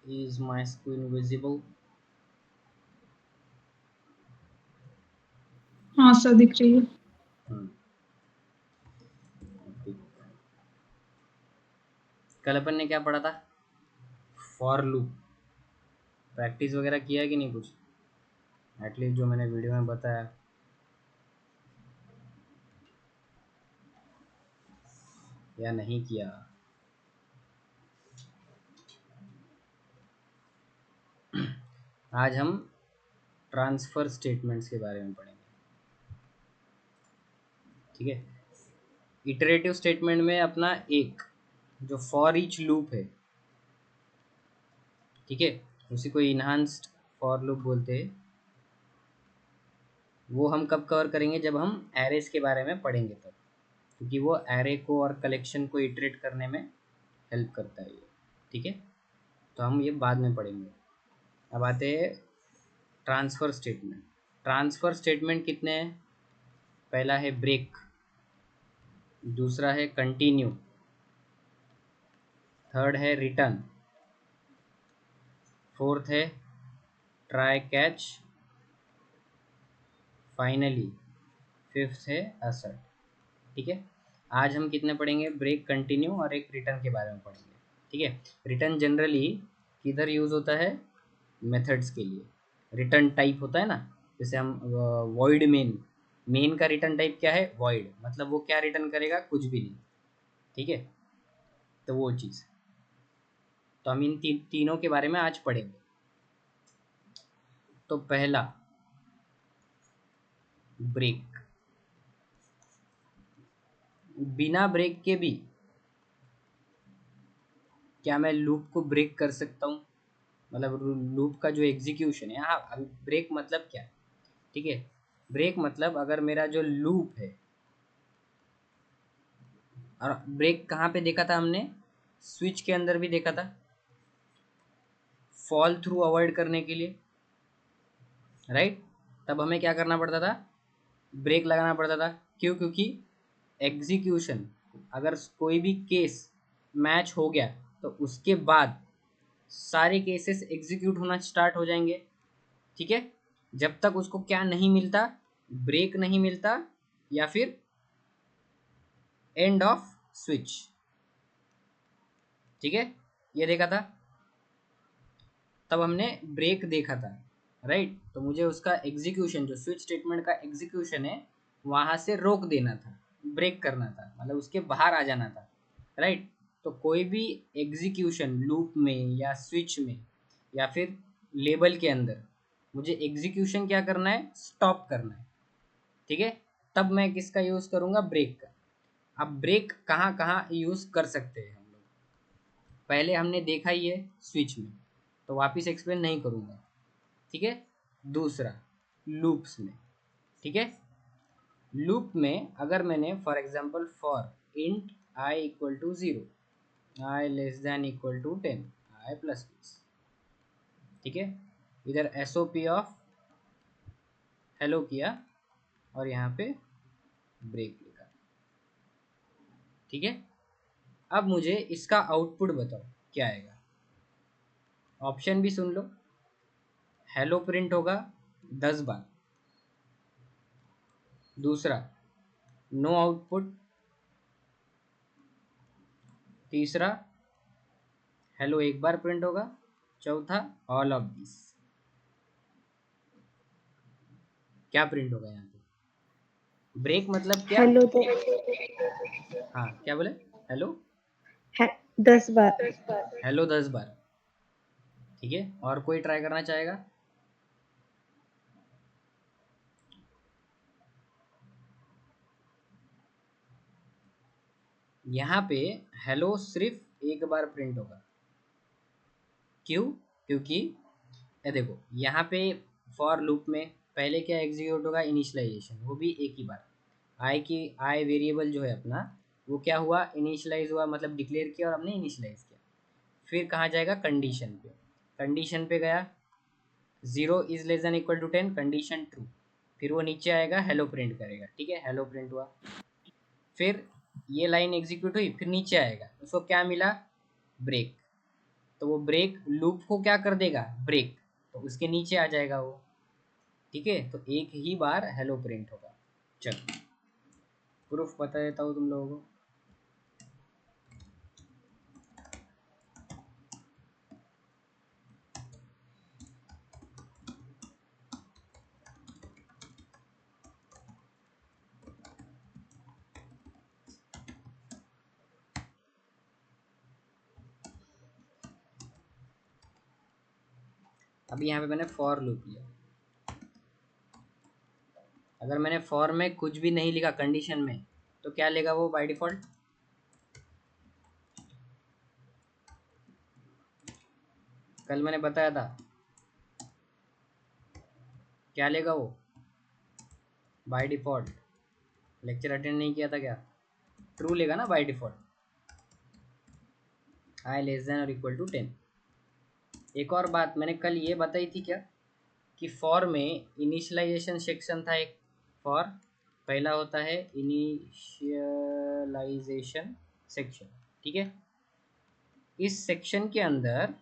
Is my screen visible? हाँ sir, दिख रही है। हम्म, कल अपन ने क्या पढ़ा था? For loop. प्रैक्टिस वगैरह किया है कि नहीं कुछ? एटलीस्ट जो मैंने वीडियो में बताया। या नहीं किया? आज हम ट्रांसफ़र स्टेटमेंट्स के बारे में पढ़ेंगे। ठीक है। इटरेटिव स्टेटमेंट में अपना एक जो फॉर ईच लूप है, ठीक है, उसी को इन्हांस्ड फॉर लूप बोलते हैं। वो हम कब कवर करेंगे? जब हम एरेस के बारे में पढ़ेंगे तब, क्योंकि वो एरे को और कलेक्शन को इटरेट करने में हेल्प करता है ये। ठीक है, तो हम ये बाद में पढ़ेंगे। अब आते हैं ट्रांसफ़र स्टेटमेंट। ट्रांसफ़र स्टेटमेंट कितने हैं? पहला है ब्रेक, दूसरा है कंटिन्यू, थर्ड है रिटर्न, फोर्थ है ट्राई कैच, फाइनली फिफ्थ है असर्ट। ठीक है। आज हम कितने पढ़ेंगे? ब्रेक, कंटिन्यू और एक रिटर्न के बारे में पढ़ेंगे। ठीक है। रिटर्न जनरली किधर यूज़ होता है? मेथड्स के लिए। रिटर्न टाइप होता है ना, जैसे हम वॉइड मेन, मेन का रिटर्न टाइप क्या है? वॉइड, मतलब वो क्या रिटर्न करेगा? कुछ भी नहीं। ठीक है, तो वो चीज़, तो हम इन तीनों के बारे में आज पढ़ेंगे। तो पहला ब्रेक। बिना ब्रेक के भी क्या मैं लूप को ब्रेक कर सकता हूँ? मतलब लूप का जो एग्जीक्यूशन है, हाँ, अभी ब्रेक मतलब क्या? ठीक है, ब्रेक मतलब अगर मेरा जो लूप है, और ब्रेक कहाँ पे देखा था हमने? स्विच के अंदर भी देखा था, फॉल थ्रू अवॉइड करने के लिए, राइट? तब हमें क्या करना पड़ता था? ब्रेक लगाना पड़ता था। क्यों? क्योंकि एग्जीक्यूशन, अगर कोई भी केस मैच हो गया तो उसके बाद सारे केसेस एग्जीक्यूट होना स्टार्ट हो जाएंगे। ठीक है, जब तक उसको क्या नहीं मिलता? ब्रेक नहीं मिलता, या फिर एंड ऑफ स्विच। ठीक है, ये देखा था। तब हमने ब्रेक देखा था, राइट? तो मुझे उसका एग्जीक्यूशन, जो स्विच स्टेटमेंट का एग्जीक्यूशन है, वहां से रोक देना था, ब्रेक करना था, मतलब उसके बाहर आ जाना था, राइट? तो कोई भी एग्जीक्यूशन लूप में या स्विच में या फिर लेबल के अंदर, मुझे एग्जीक्यूशन क्या करना है? स्टॉप करना है। ठीक है, तब मैं किसका यूज़ करूँगा? ब्रेक का। अब ब्रेक कहाँ कहाँ यूज़ कर सकते हैं हम लोग? पहले हमने देखा ही है स्विच में, तो वापस एक्सप्लेन नहीं करूँगा। ठीक है। दूसरा, लूप्स में। ठीक है, लूप में अगर मैंने for example for int i equal to 0, i less than equal to 10, i plus plus, ठीक है, इधर S O P of hello किया और यहाँ पे ब्रेक लिखा। ठीक है, अब मुझे इसका आउटपुट बताओ क्या आएगा? ऑप्शन भी सुन लो। हेलो प्रिंट होगा 10 बार। दूसरा, नो आउटपुट। तीसरा, हेलो एक बार प्रिंट होगा। चौथा, ऑल ऑफ दिस। क्या प्रिंट होगा यहाँ पे? ब्रेक मतलब क्या? हेलो तो हाँ, क्या बोले? हेलो। है 10 बार। हेलो 10 बार। ठीक है, और कोई ट्राई करना चाहेगा? यहाँ पे हेलो सिर्फ एक बार प्रिंट होगा। क्यों? क्योंकि ये देखो, यहाँ पे फॉर लूप में पहले क्या एग्जीक्यूट होगा? इनिशियलाइजेशन, वो भी एक ही बार। आई की, आई वेरिएबल जो है अपना, वो क्या हुआ? इनिशियलाइज हुआ, मतलब डिक्लेयर किया और हमने इनिशियलाइज किया। फिर कहाँ जाएगा? कंडीशन पे। कंडीशन पे गया, 0 is less than equal to 10, condition true. फिर वो नीचे आएगा, हेलो प्रिंट करेगा। ठीक है, हेलो प्रिंट हुआ। फिर ये लाइन एग्जीक्यूट हुई, फिर नीचे आएगा, उसको क्या मिला? ब्रेक। तो वो ब्रेक लूप को क्या कर देगा, ब्रेक, तो उसके नीचे आ जाएगा वो। ठीक है, तो एक ही बार हेलो प्रिंट होगा। चलो प्रूफ बता देता हूँ तुम लोगों को। अभी यहाँ पे मैंने फॉर लूप लिया, अगर मैंने फॉर में कुछ भी नहीं लिखा कंडीशन में, तो क्या लेगा वो बाय डिफॉल्ट, कल मैंने बताया था क्या लेगा वो बाय डिफॉल्ट। लेक्चर अटेंड नहीं किया था क्या, ट्रू लेगा ना by default, I less than और इक्वल टू 10। एक और बात मैंने कल ये बताई थी क्या, कि फॉर में इनिशियलाइजेशन सेक्शन था एक। फॉर पहला होता है इनिशियलाइजेशन सेक्शन, ठीक है। इस सेक्शन के अंदर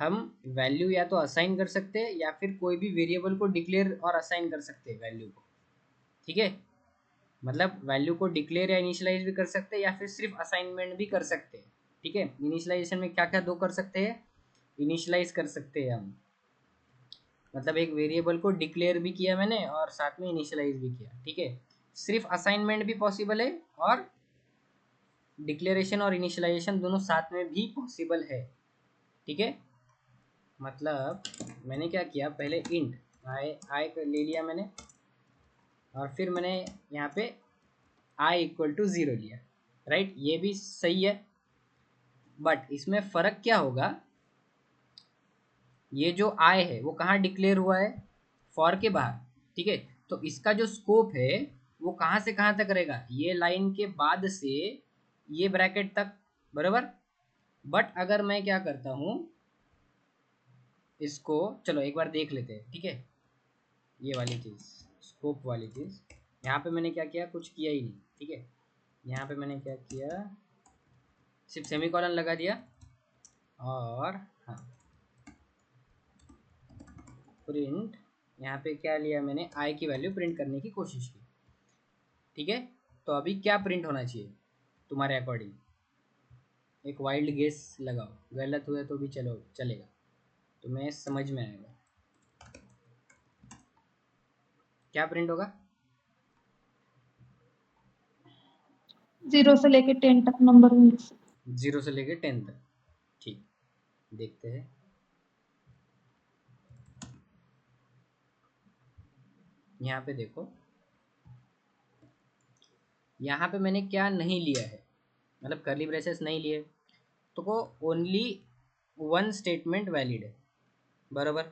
हम वैल्यू या तो असाइन कर सकते हैं या फिर कोई भी वेरिएबल को डिक्लेयर और असाइन कर सकते हैं वैल्यू को। ठीक है, मतलब वैल्यू को डिक्लेयर या इनिशियलाइज भी कर सकते हैं या फिर सिर्फ असाइनमेंट भी कर सकते हैं। ठीक है, इनिशियलाइजेशन में क्या क्या दो कर सकते हैं, इनिशियलाइज कर सकते हैं हम, मतलब एक वेरिएबल को डिक्लेयर भी किया मैंने और साथ में इनिशियलाइज भी किया। ठीक है, सिर्फ असाइनमेंट भी पॉसिबल है और डिक्लेरेशन और इनिशियलाइजेशन दोनों साथ में भी पॉसिबल है। ठीक है, मतलब मैंने क्या किया, पहले इंट आई ले लिया मैंने, और फिर मैंने यहाँ पे i इक्वल टू 0 लिया। राइट, ये भी सही है, बट इसमें फ़र्क क्या होगा, ये जो i है वो कहाँ डिक्लेयर हुआ है, फॉर के बाहर। ठीक है, तो इसका जो स्कोप है वो कहाँ से कहाँ तक रहेगा, ये लाइन के बाद से ये ब्रैकेट तक, बराबर। बट अगर मैं क्या करता हूँ, इसको चलो एक बार देख लेते हैं। ठीक है, ये वाली चीज़, स्कोप वाली चीज़, यहाँ पे मैंने क्या किया, कुछ किया ही नहीं। ठीक है, यहाँ पे मैंने क्या किया, सिर्फ सेमीकोलन लगा दिया और हाँ प्रिंट, यहाँ पे क्या लिया मैंने, आई की वैल्यू प्रिंट करने की कोशिश की। ठीक है, तो अभी क्या प्रिंट होना चाहिए तुम्हारे अकॉर्डिंग, एक वाइल्ड गेस लगाओ, गलत हुआ तो भी चलो चलेगा, तुम्हें समझ में आएगा क्या प्रिंट होगा। 0 से लेके 10 तक नंबर होंगे। 0 से लेके 10 तक, ठीक, देखते हैं। यहाँ पे देखो, यहाँ पे मैंने क्या नहीं लिया है, मतलब करली ब्रेसेस नहीं लिए, तो वो ओनली वन स्टेटमेंट वैलिड है, बराबर,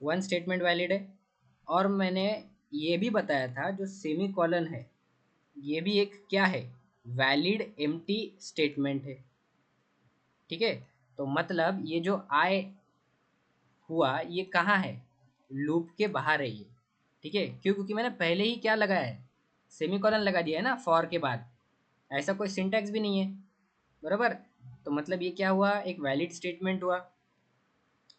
वन स्टेटमेंट वैलिड है। और मैंने ये भी बताया था जो सेमी कॉलन है ये भी एक क्या है, वैलिड एम्प्टी स्टेटमेंट है। ठीक है, तो मतलब ये जो आई हुआ ये कहाँ है, लूप के बाहर है ये। ठीक है, क्यों, क्योंकि मैंने पहले ही क्या लगाया है, सेमीकोलन लगा दिया है ना फॉर के बाद, ऐसा कोई सिंटैक्स भी नहीं है, बराबर। तो मतलब ये क्या हुआ, एक वैलिड स्टेटमेंट हुआ।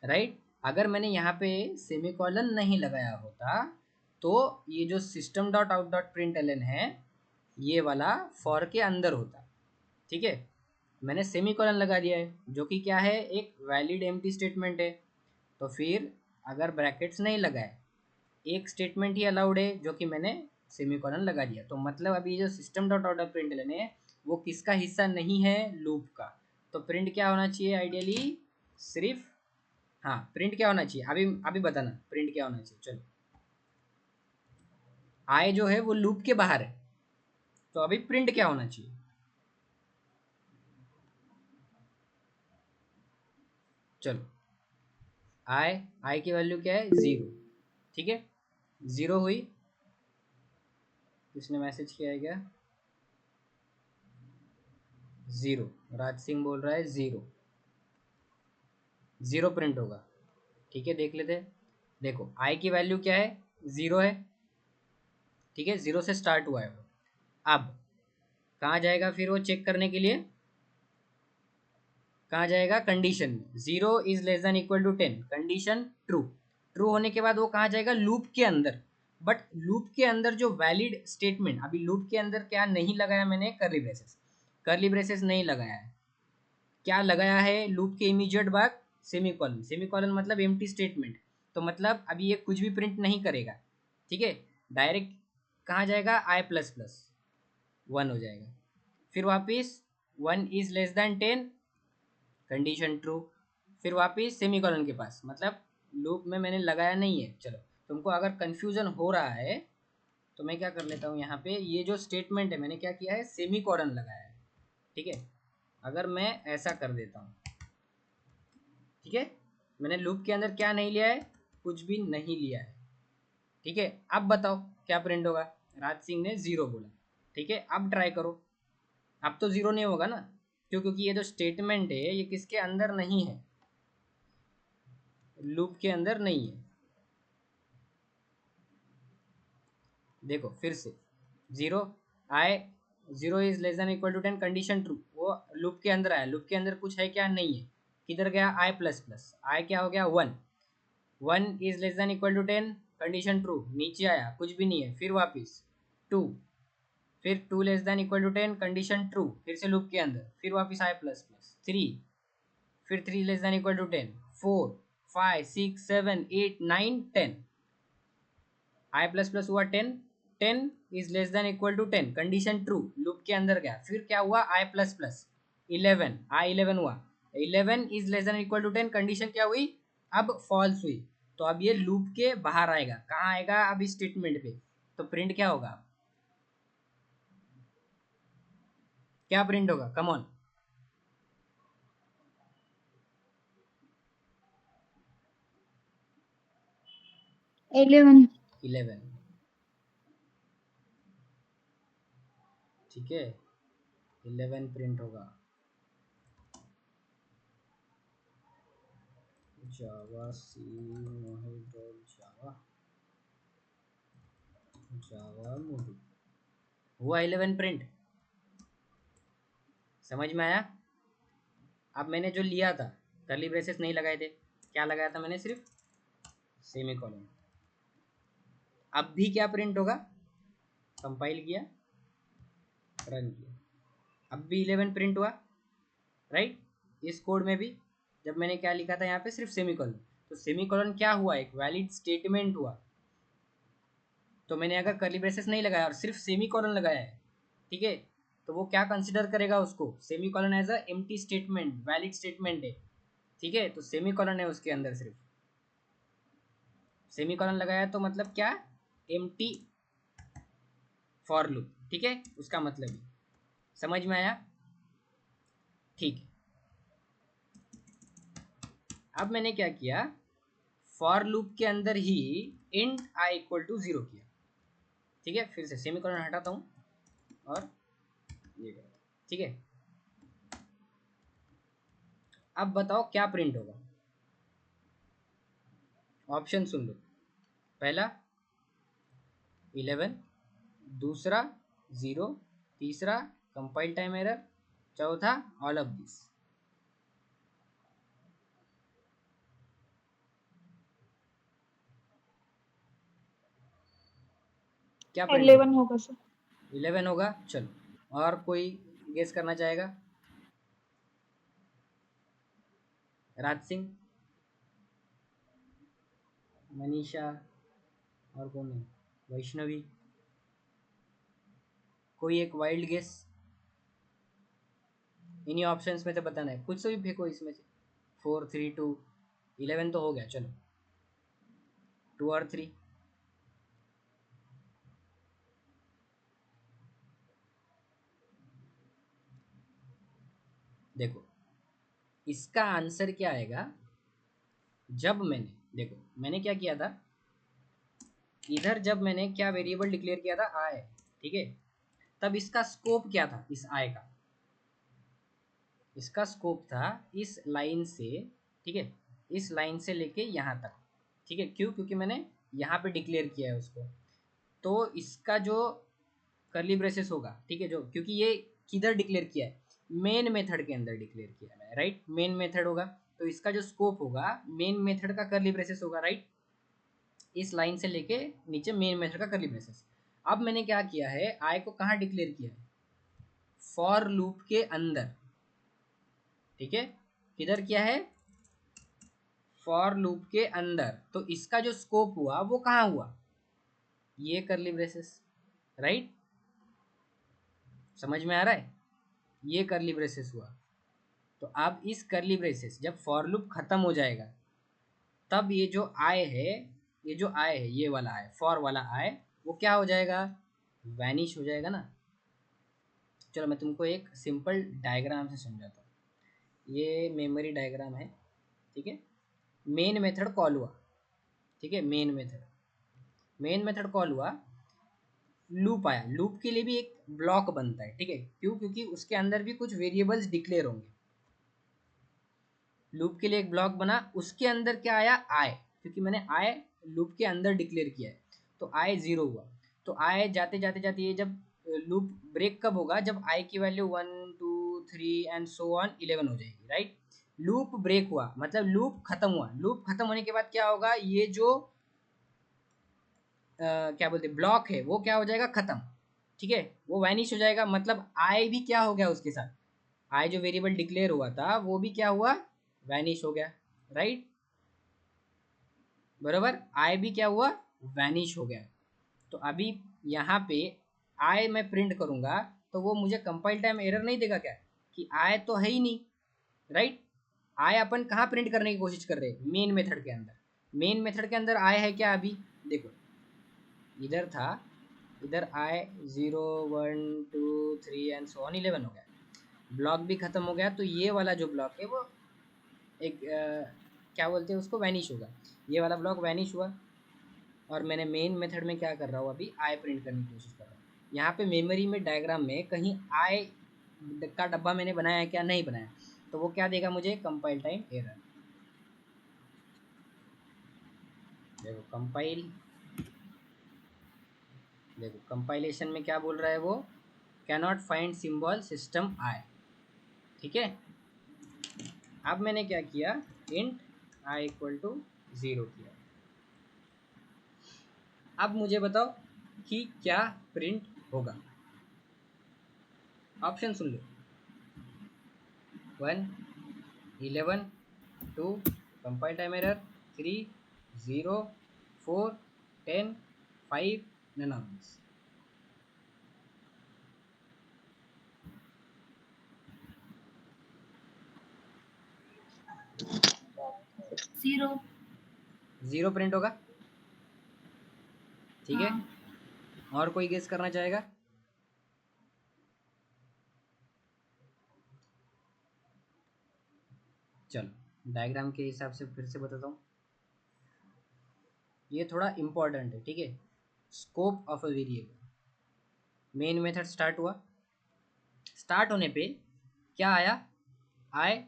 राइट, अगर मैंने यहाँ पे सेमीकोलन नहीं लगाया होता तो ये जो system dot out dot print L है ये वाला फॉर के अंदर होता। ठीक है, मैंने सेमीकोलन लगा दिया है जो कि क्या है, एक वैलिड एम्प्टी स्टेटमेंट है। तो फिर अगर ब्रैकेट्स नहीं लगाए, एक स्टेटमेंट ही अलाउड है जो कि मैंने सेमीकोलन लगा दिया, तो मतलब अभी जो सिस्टम डॉट आउट प्रिंट है वो किसका हिस्सा नहीं है, लूप का। तो प्रिंट क्या होना चाहिए आइडियली, सिर्फ, हाँ प्रिंट क्या होना चाहिए, अभी अभी बताना प्रिंट क्या होना चाहिए। चलो, आई जो है वो लूप के बाहर है, तो अभी प्रिंट क्या होना चाहिए, चलो आई की वैल्यू क्या है, 0। ठीक है, 0 हुई, किसने मैसेज किया है क्या, 0, राज सिंह बोल रहा है 0, 0 प्रिंट होगा। ठीक है, देख लेते हैं। देखो आई की वैल्यू क्या है, 0 है। ठीक है, 0 से स्टार्ट हुआ है वो। अब कहाँ जाएगा फिर वो चेक करने के लिए, कहाँ जाएगा, कंडीशन में। 0 is less than equal to 10, condition true. True होने के बाद वो कहाँ जाएगा, लूप के अंदर। बट लूप के अंदर जो वैलिड स्टेटमेंट, अभी लूप के अंदर क्या नहीं लगाया मैंने, करली ब्रेसेस। करली ब्रेसेस नहीं लगाया है, क्या लगाया है लूप के इमीडिएट बाद, सेमीकोलन। सेमीकोलन मतलब एम्प्टी स्टेटमेंट, तो मतलब अभी ये कुछ भी प्रिंट नहीं करेगा, ठीक है। डायरेक्ट कहाँ जाएगा, आई प्लस प्लस 1 हो जाएगा। फिर वापिस 1 is less than 10, condition true. फिर वापिस सेमीकोलन के पास, मतलब लूप में मैंने लगाया नहीं है। चलो, तुमको अगर कंफ्यूजन हो रहा है तो मैं क्या कर लेता हूँ, यहाँ पे ये जो स्टेटमेंट है मैंने क्या किया है, सेमीकोलन लगाया है, ठीक है। अगर मैं ऐसा कर देता हूँ, ठीक है, मैंने लूप के अंदर क्या नहीं लिया है, कुछ भी नहीं लिया है, ठीक है। अब बताओ क्या प्रिंट होगा, राज सिंह ने 0 बोला, ठीक है। अब ट्राई करो, अब तो 0 नहीं होगा ना, क्यों, क्योंकि ये जो स्टेटमेंट है ये किसके अंदर नहीं है, लूप के अंदर नहीं है। देखो फिर से 0 i, 0 is less than equal to 10, condition true, वो लूप के अंदर आया। लूप के अंदर कुछ है क्या, नहीं है। किधर गया, आई प्लस प्लस, आई क्या हो गया 1, 1 is less than equal to 10, condition true, नीचे आया कुछ भी नहीं है। फिर वापिस 2, फिर 2 less than equal to 10, condition true, फिर से लूप के अंदर, फिर वापिस आई प्लस प्लस 3, फिर 3 less than equal to 10, 4 5 6 7 8 9 10, i plus plus हुआ 10, 10 is less than equal to 10, condition true, loop के अंदर गया। फिर क्या हुआ, आई प्लस प्लस 11, आई 11 हुआ, 11 is less than equal to 10, condition क्या हुई, अब फॉल्स हुई। तो अब ये लूप के बाहर आएगा, कहाँ आएगा, अब इस स्टेटमेंट पे। तो प्रिंट क्या होगा, क्या प्रिंट होगा, कम ऑन। 11। 11, ठीक है, 11 प्रिंट होगा। जावा सी मोहित जावा, जावा मोहित हुआ 11 प्रिंट, समझ में आया। अब मैंने जो लिया था, कर्ली ब्रेसेस नहीं लगाए थे, क्या लगाया था मैंने, सिर्फ सेमीकोलन। अब भी क्या प्रिंट होगा, कंपाइल किया, रन किया, अब भी 11 प्रिंट हुआ, राइट। इस कोड में भी जब मैंने क्या लिखा था यहाँ पे, सिर्फ सेमीकोलन, तो सेमीकोलन क्या हुआ, एक वैलिड स्टेटमेंट हुआ। तो मैंने अगर कर्ली ब्रेसेस नहीं लगाया और सिर्फ सेमीकोलन लगाया है, ठीक है, तो वो क्या कंसिडर करेगा उसको, semicolon as a empty statement, valid statement है, ठीक है। तो सेमीकोलन है उसके अंदर, सिर्फ सेमीकोलन लगाया तो मतलब क्या, एम्प्टी फॉर लूप, ठीक है, उसका मतलब ही, समझ में आया, ठीक है। अब मैंने क्या किया, फॉर लूप के अंदर ही इंट आई इक्वल टू 0 किया, ठीक है। फिर से सेमीकोलन हटाता हूँ और ये, ठीक है। अब बताओ क्या प्रिंट होगा, ऑप्शन सुन लो। पहला 11, दूसरा 0, तीसरा कंपाइल टाइम एरर, चौथा ऑल ऑफ दिस। क्या प्रिंट होगा, 11 होगा सर। 11 होगा। चलो, और कोई गेस करना चाहेगा, राज सिंह, मनीषा, और कौन है, वैष्णवी, कोई एक वाइल्ड गेस, इन्हीं ऑप्शंस में से बताना है, कुछ से भी फेंको इसमें से। 4 3 2, 11 तो हो गया, चलो 2 और 3, देखो इसका आंसर क्या आएगा। जब मैंने, देखो मैंने क्या किया था, इधर जब मैंने क्या वेरिएबल डिक्लेयर किया था, आय, ठीक है। तब इसका स्कोप क्या था, इस आय का, इसका स्कोप था इस लाइन से, ठीक है, इस लाइन से लेके यहाँ तक, ठीक है। क्यों, क्योंकि मैंने यहाँ पे डिक्लेयर किया है उसको। तो इसका जो कर्ली ब्रेसेस होगा, ठीक है, जो, क्योंकि ये किधर डिक्लेयर किया है, मेन मेथड के अंदर डिक्लेयर किया है, राइट। मेन मेथड होगा तो इसका जो स्कोप होगा मेन मेथड का कर्ली ब्रेसेस होगा, राइट। इस लाइन से लेके नीचे मेन मेथड का कर्ली ब्रेसेस। अब मैंने क्या किया है, आई को कहाँ डिक्लेयर किया है, फॉर लूप के अंदर, ठीक है। किधर किया है, फॉर लूप के अंदर। तो इसका जो स्कोप हुआ वो कहाँ हुआ, ये कर्ली ब्रेसेस, राइट। समझ में आ रहा है, ये कर्ली ब्रेसेस हुआ। तो अब इस कर्ली ब्रेसेस जब फॉर लूप खत्म हो जाएगा तब ये जो आई है, ये जो आई है, ये वाला आई, फॉर वाला आई, वो क्या हो जाएगा, वैनिश हो जाएगा ना। चलो मैं तुमको एक सिंपल डायग्राम से समझाता हूँ। ये मेमोरी डायग्राम है, ठीक है। मेन मेथड कॉल हुआ, ठीक है। मेन मेथड कॉल हुआ, लूप आया, लूप के लिए भी एक ब्लॉक बनता है, ठीक है। क्यों, क्योंकि उसके अंदर भी कुछ वेरिएबल्स डिक्लेयर होंगे। लूप के लिए एक ब्लॉक बना, उसके अंदर क्या आया, आई, क्योंकि मैंने आई लूप के अंदर डिक्लेयर किया है तो आई 0 हुआ। तो आई जाते जाते जाते ये जब लूप ब्रेक कब होगा, जब आई की वैल्यू 1 2 3 एंड सो ऑन 11 हो जाएगी, राइट। लूप ब्रेक हुआ मतलब लूप खत्म हुआ। लूप खत्म होने के बाद क्या होगा, ये जो क्या बोलते ब्लॉक है वो क्या हो जाएगा, खत्म, ठीक है। वो वैनिश हो जाएगा, मतलब आई भी क्या हो गया उसके साथ, आई जो वेरिएबल डिक्लेयर हुआ था वो भी क्या हुआ, वैनिश हो गया, राइट। बरोबर, आई भी क्या हुआ, वैनिश हो गया। तो अभी यहाँ पे आई मैं प्रिंट करूंगा तो वो मुझे कंपाइल टाइम एरर नहीं देगा क्या, कि आई तो है ही नहीं, राइट। आई अपन कहाँ प्रिंट करने की कोशिश कर रहे हैं, मेन मेथड के अंदर। मेन मेथड के अंदर आई है क्या, अभी देखो इधर था, इधर आई 0 1 2 3 एंड सो ऑन 11 हो गया, ब्लॉक भी खत्म हो गया। तो ये वाला जो ब्लॉक है वो एक क्या बोलते हैं उसको, वैनिश होगा। ये वाला ब्लॉक वैनिश हुआ और मैंने मेन मेथड में क्या कर रहा हूँ, अभी आई प्रिंट करने की कोशिश कर रहा हूँ। यहाँ पे मेमोरी में डायग्राम में कहीं आई का डब्बा मैंने बनाया है क्या, नहीं बनाया। तो वो क्या देगा मुझे, कंपाइल टाइम एरर। देखो कंपाइल, देखो कंपाइलेशन में क्या बोल रहा है वो, कैनॉट फाइंड सिंबल सिस्टम आई, ठीक है। अब मैंने क्या किया, इंट आई इक्वल टू 0 किया। अब मुझे बताओ कि क्या प्रिंट होगा, option soon low, 1 11 2 compile time error 3 0 4 10 5 none of this। 0 print होगा, ठीक है। हाँ। और कोई गेस करना चाहेगा, चलो डायग्राम के हिसाब से फिर से बताता हूँ। ये थोड़ा इम्पोर्टेंट है, ठीक है। Scope of a variable, main method start हुआ, स्टार्ट होने पे क्या आया, आए,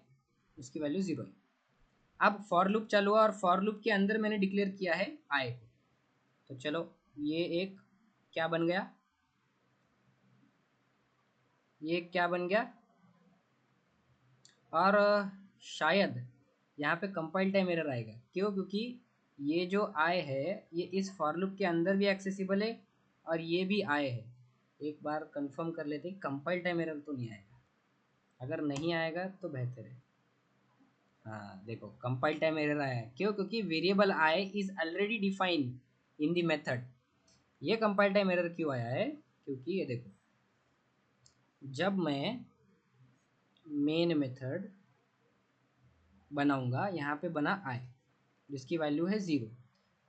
उसकी वैल्यू 0 है। अब फॉर लूप चालू हुआ और फॉर लूप के अंदर मैंने डिक्लेयर किया है आई को। तो चलो ये एक क्या बन गया, ये क्या बन गया। और शायद यहाँ पे कंपाइल टाइम एरर आएगा, क्यों, क्योंकि ये जो आई है ये इस फॉर लूप के अंदर भी एक्सेसिबल है और ये भी आई है। एक बार कंफर्म कर लेते हैं, कंपाइल टाइम एरर तो नहीं आएगा, अगर नहीं आएगा तो बेहतर है। हाँ देखो कंपाइल टाइम एरर आया है, क्यों, क्योंकि variable I is already defined in the method. ये कंपाइल टाइम एरर क्यों आया है, क्योंकि ये देखो जब मैं मेन मेथड बनाऊंगा, यहाँ पे बना आई जिसकी वैल्यू है 0।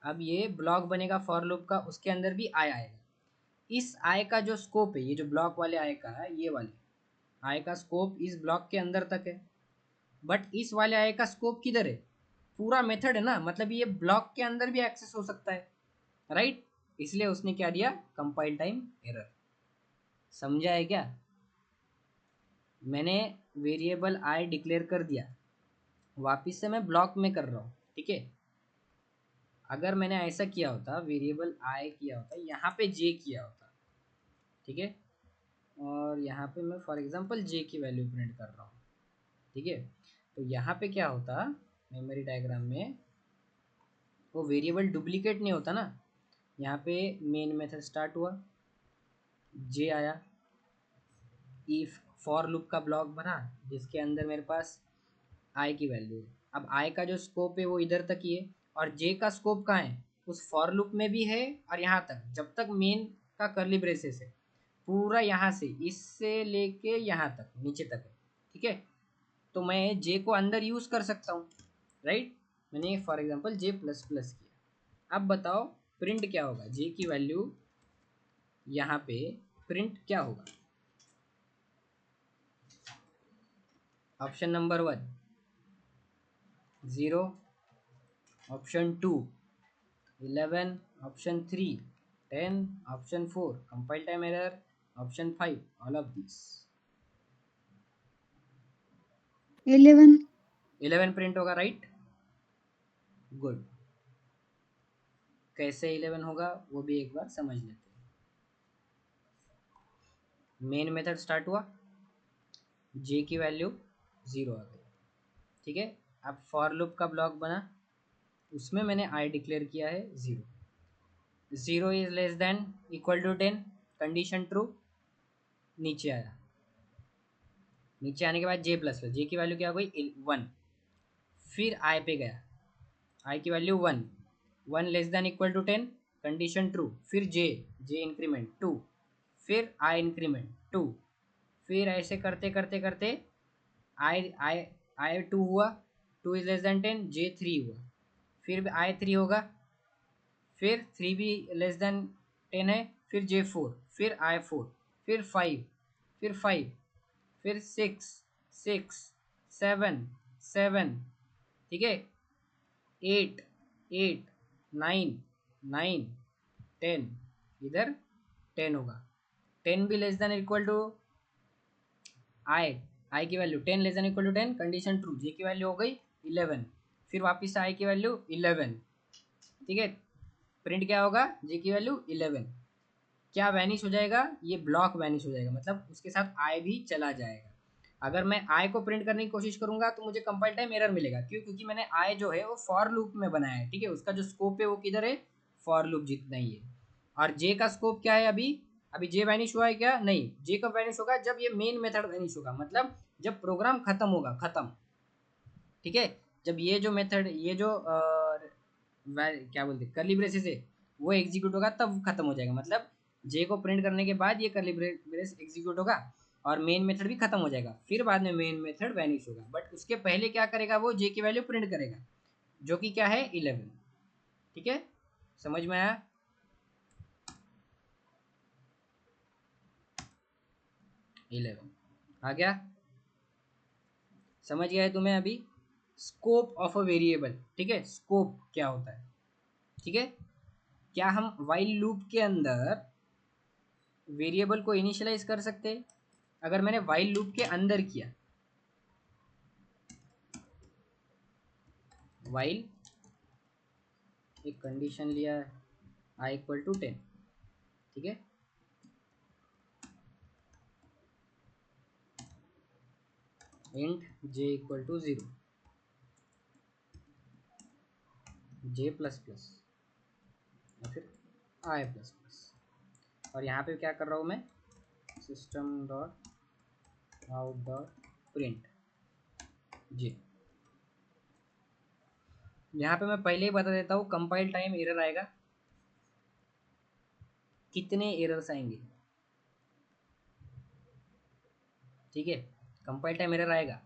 अब ये ब्लॉक बनेगा फॉर लूप का, उसके अंदर भी आई आएगा। इस आई का जो स्कोप है, ये जो ब्लॉक वाले आई का है, ये वाले आई का स्कोप इस ब्लॉक के अंदर तक है। बट इस वाले आई का स्कोप किधर है, पूरा मेथड है ना, मतलब ये ब्लॉक के अंदर भी एक्सेस हो सकता है, राइट। इसलिए उसने क्या दिया, कंपाइल टाइम एरर। समझा है क्या, मैंने वेरिएबल आई डिक्लेयर कर दिया, वापिस से मैं ब्लॉक में कर रहा हूँ, ठीक है। अगर मैंने ऐसा किया होता, वेरिएबल आई किया होता, यहाँ पे जे किया होता, ठीक है, और यहाँ पे मैं फॉर एग्जांपल जे की वैल्यू प्रिंट कर रहा हूँ, ठीक है। तो यहाँ पे क्या होता मेमोरी डायग्राम में, वो वेरिएबल डुप्लीकेट नहीं होता ना। यहाँ पे मेन मेथड स्टार्ट हुआ, जे आया, इफ फॉर लूप का ब्लॉक बना जिसके अंदर मेरे पास आई की वैल्यू है। अब आई का जो स्कोप है वो इधर तक ही है, और जे का स्कोप कहाँ है, उस फॉर लूप में भी है, और यहाँ तक जब तक मेन का करली ब्रेसेस है, पूरा यहाँ से इससे लेके यहाँ तक नीचे तक है, ठीक है। तो मैं जे को अंदर यूज़ कर सकता हूँ, राइट। मैंने for example J plus plus किया। अब बताओ प्रिंट क्या होगा, जे की वैल्यू यहाँ पे प्रिंट क्या होगा। Option number 1 0, option 2 11, option 3 10, option 4 compile time error, option 5 all of this. 11। 11 print होगा, राइट। गुड। कैसे 11 होगा वो भी एक बार समझ लेते हैं। मेन मेथड स्टार्ट हुआ, जे की वैल्यू 0 आ गई, ठीक है। अब फॉर लूप का ब्लॉक बना, उसमें मैंने आई डिक्लेयर किया है 0, 0 is less than equal to 10, condition true. नीचे आया, नीचे आने के बाद जे प्लस प्लस, जे की वैल्यू क्या हो गई 1, फिर आई पे गया, आई की value 1, 1 less than equal to 10, condition true. फिर जे, जे इंक्रीमेंट 2, फिर आई इंक्रीमेंट 2, फिर ऐसे करते करते करते आई आई आई 2 हुआ, 2 इज लेस देन 10, जे 3 हुआ, फिर आई 3 होगा, फिर 3 भी लेस देन 10 है, फिर जे 4, फिर आई 4, फिर 5, फिर 5, फिर 6, 6, 7, 7, ठीक है, 8, 8, 9, 9, 10, इधर 10 होगा, 10 भी less than equal to i, i की value 10 less than equal to 10, condition true. J की वैल्यू हो गई 11, फिर वापस से आई की वैल्यू 11, ठीक है। प्रिंट क्या होगा, जे की वैल्यू 11, क्या वैनिश हो जाएगा, ये ब्लॉक वैनिश हो जाएगा, मतलब उसके साथ आई भी चला जाएगा। अगर मैं आई को प्रिंट करने की कोशिश करूंगा तो मुझे कंपाइल टाइम एरर मिलेगा, क्यों, क्योंकि मैंने आई जो है वो फॉर लूप में बनाया है, ठीक है। उसका जो स्कोप है वो किधर है, फॉर लूप जितना ही है। और जे का स्कोप क्या है, अभी अभी जे वैनिश हुआ है क्या, नहीं। जे कब वैनिश होगा, जब ये मेन मेथड वैनिश होगा, मतलब जब प्रोग्राम खत्म होगा, खत्म, ठीक है। जब ये जो मेथड, ये जो क्या बोलते हैं कर्ली ब्रेसेस है, वो एग्जीक्यूट होगा तब खत्म हो जाएगा, मतलब जे को प्रिंट करने के बाद ये कर्ली ब्रेस एग्जीक्यूट होगा और मेन मेथड भी खत्म हो जाएगा, फिर बाद में मेन मेथड वैनिश होगा। बट उसके पहले क्या करेगा, वो जे की वैल्यू प्रिंट करेगा, जो कि क्या है 11, ठीक है। समझ में आया, 11 आ गया, समझ गया है तुम्हें अभी। स्कोप ऑफ अ वेरिएबल, ठीक है, स्कोप क्या होता है, ठीक है। क्या हम वाइल लूप के अंदर वेरिएबल को इनिशियलाइज कर सकते हैं, अगर मैंने वाइल लूप के अंदर किया, वाइल एक कंडीशन लिया है आई इक्वल टू 10, ठीक है। Int j equal to 0, j plus plus या फिर आई प्लस प्लस, और यहाँ पे क्या कर रहा हूँ मैं, system dot out dot print j. यहाँ पे मैं पहले ही बता देता हूँ, कंपाइल टाइम एरर आएगा, कितने एरर्स आएंगे, ठीक है। कंपाइल टाइम एरर आएगा,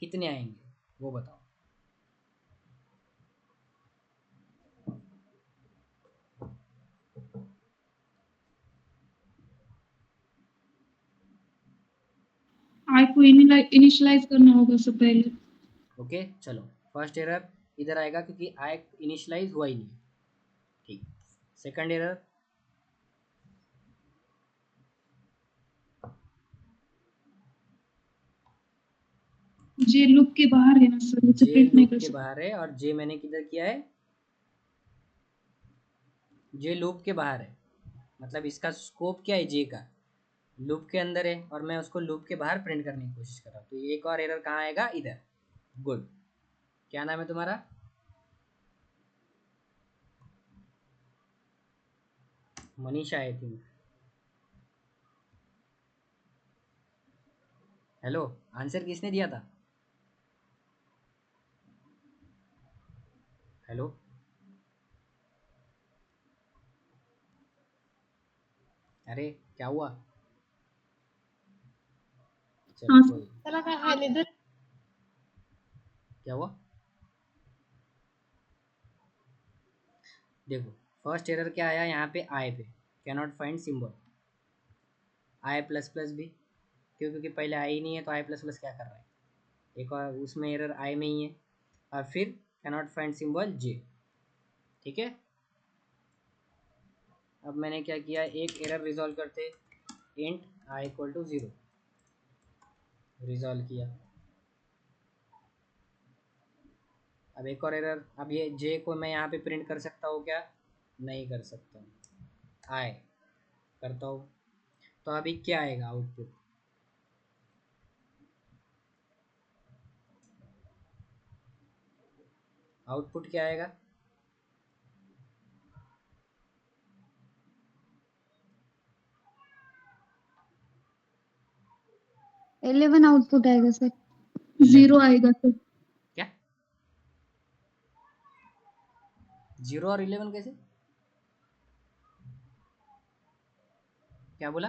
कितने आएंगे वो बताओ। आई को इनिशियलाइज करना होगा सबसे पहले। ओके चलो, फर्स्ट एरर इधर आएगा क्योंकि आई इनिशियलाइज हुआ ही नहीं, ठीक। सेकंड एरर, जे लूप के बाहर है ना सर, इसे जे प्रिंट नहीं लूप कर के सकते। बाहर है, और जे मैंने किधर किया है, जे लूप के बाहर है, मतलब इसका स्कोप क्या है जे का, लूप के अंदर है और मैं उसको लूप के बाहर प्रिंट करने की कोशिश कर रहा हूँ, तो एक और एरर कहाँ आएगा, इधर। गुड। क्या नाम है तुम्हारा? Manisha I think. Hello, answer किसने दिया था? हेलो। अरे क्या हुआ? चलो हाँ कोई। चला का आले इधर। क्या हुआ? देखो, फर्स्ट एरर क्या आया यहाँ पे, आई पे, can not find symbol. I plus plus भी, क्यों? क्योंकि पहले आई नहीं है, तो आई प्लस प्लस क्या कर रहा है? एक और उसमें एरर आई में ही है। और फिर can not find symbol j. ठीक है, अब मैंने क्या किया, एक एरर रिजॉल्व करते, int i equal to 0 resolve किया। अब एक और एरर, अब ये जे को मैं यहाँ पे प्रिंट कर सकता हूँ क्या? नहीं कर सकता। आई करता हूँ, तो अभी क्या आएगा आउटपुट? आउटपुट क्या आएगा? 11 आउटपुट आएगा सर। 11। 0 आएगा सर। क्या? 0 और 11 कैसे? क्या बोला?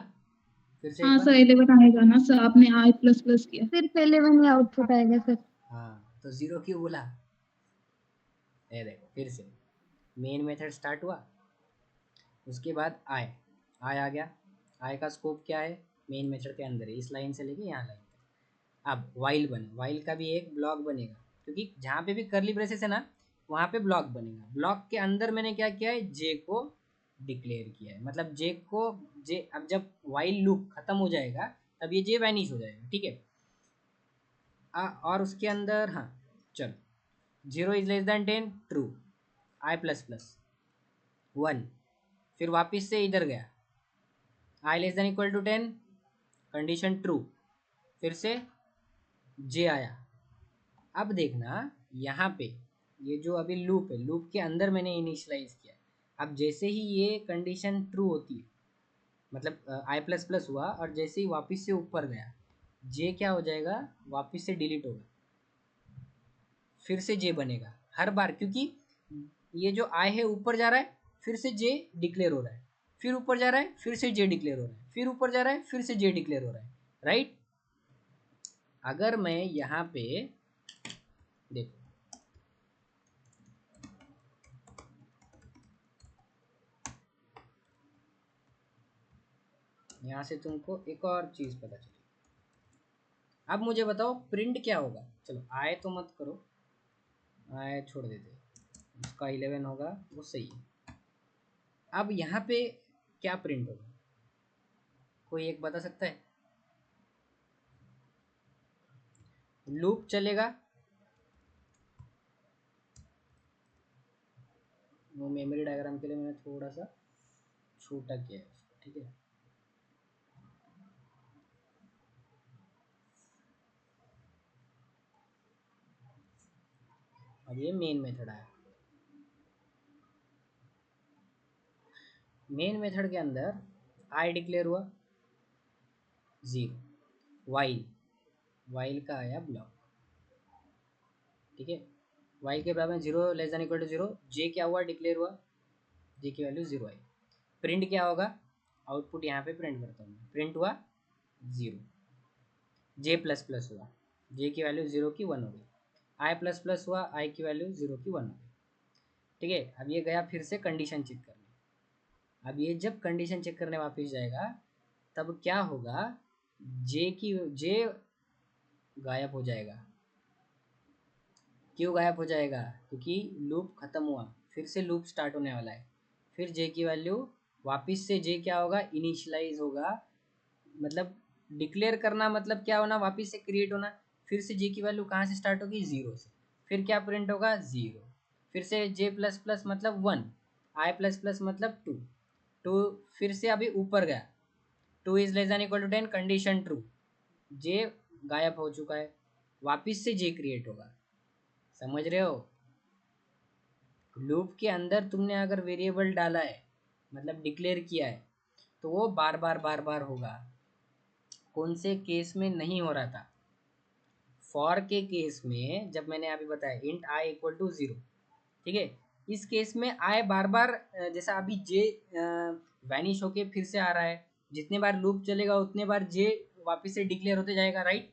फिर से एक हाँ बार। सर 11 आएगा ना सर, आपने आई प्लस प्लस किया, सिर्फ 11 ही आउटपुट आएगा सर। हाँ, तो 0 क्यों बोला? ये देखो, फिर से मेन मेथड स्टार्ट हुआ, उसके बाद आय, आय आ गया। आय का स्कोप क्या है? मेन मेथड के अंदर है, इस लाइन से लेके यहाँ लाइन तक। अब वाइल बने, वाइल का भी एक ब्लॉक बनेगा, क्योंकि जहाँ पे भी करली ब्रेसेस है ना, वहाँ पे ब्लॉक बनेगा। ब्लॉक के अंदर मैंने क्या किया है, जे को डिक्लेयर किया है। मतलब जे को, जे अब जब वाइल लूप खत्म हो जाएगा, तब ये जे वैनिश हो जाएगा। ठीक है। और उसके अंदर, हाँ चलो, 0 is less than 10 true, i plus plus 1, फिर वापस से इधर गया, i less than equal to 10, condition true, फिर से जे आया। अब देखना यहाँ पे, ये जो अभी लूप है, लूप के अंदर मैंने इनिशियलाइज किया। अब जैसे ही ये कंडीशन ट्रू होती है, मतलब आई प्लस प्लस हुआ, और जैसे ही वापस से ऊपर गया, जे क्या हो जाएगा, वापस से डिलीट होगा, फिर से जे बनेगा हर बार, क्योंकि ये जो आई है ऊपर जा रहा है, फिर से जे डिक्लेयर हो रहा है, फिर ऊपर जा रहा है, फिर से जे डिक्लेयर हो रहा है, फिर ऊपर जा रहा है, फिर से जे डिक्लेयर हो रहा है। राइट। अगर मैं यहाँ पे देखो, यहाँ से तुमको एक और चीज पता चली। अब मुझे बताओ प्रिंट क्या होगा। चलो आए तो मत करो, आए छोड़ देते, उसका 11 होगा वो सही है। अब यहाँ पे क्या प्रिंट होगा, कोई एक बता सकता है? लूप चलेगा, वो मेमोरी डायग्राम के लिए मैंने थोड़ा सा छोटा किया है उसको। ठीक है, अब ये मेन मेथड आया। मेन मेथड के अंदर आई डिक्लेयर हुआ 0, वाइल, वाइल का आया ब्लॉक। ठीक है, वाइल के बराबर 0 लेस देन इक्वल टू 0, जे क्या हुआ, डिक्लेयर हुआ, जे की वैल्यू 0 आई। प्रिंट क्या होगा, आउटपुट यहाँ पे प्रिंट करता हूँ, प्रिंट हुआ 0। जे प्लस प्लस हुआ, जे की वैल्यू 0 की 1 हो गई। आई प्लस प्लस हुआ, आई की वैल्यू 0 की 1 हो गई। ठीक है, अब ये गया फिर से कंडीशन चेक करने। अब ये जब कंडीशन चेक करने वापस जाएगा, तब क्या होगा, जे गायब हो जाएगा। क्यों गायब हो जाएगा? क्योंकि लूप खत्म हुआ, फिर से लूप स्टार्ट होने वाला है। फिर जे की वैल्यू वापस से, जे क्या होगा, इनिशियलाइज होगा। मतलब डिक्लेयर करना मतलब क्या होना, वापस से क्रिएट होना। फिर से जे की वैल्यू कहाँ से स्टार्ट होगी, 0 से। फिर क्या प्रिंट होगा, 0। फिर से जे प्लस प्लस मतलब 1, आई प्लस प्लस मतलब 2, फिर से अभी ऊपर गया, 2 is less than equal to 10, condition true, j गायब हो चुका है, वापिस से जे क्रिएट होगा। समझ रहे हो? लूप के अंदर तुमने अगर वेरिएबल डाला है, मतलब डिक्लेयर किया है, तो वो बार बार बार बार होगा। कौन से केस में नहीं हो रहा था? फॉर के केस में, जब मैंने अभी बताया इंट आई इक्वल टू 0, ठीक है, इस केस में आई बार बार, जैसा अभी जे वैनिश होके फिर से आ रहा है, जितने बार लूप चलेगा उतने बार जे वापस से डिक्लेयर होते जाएगा, राइट?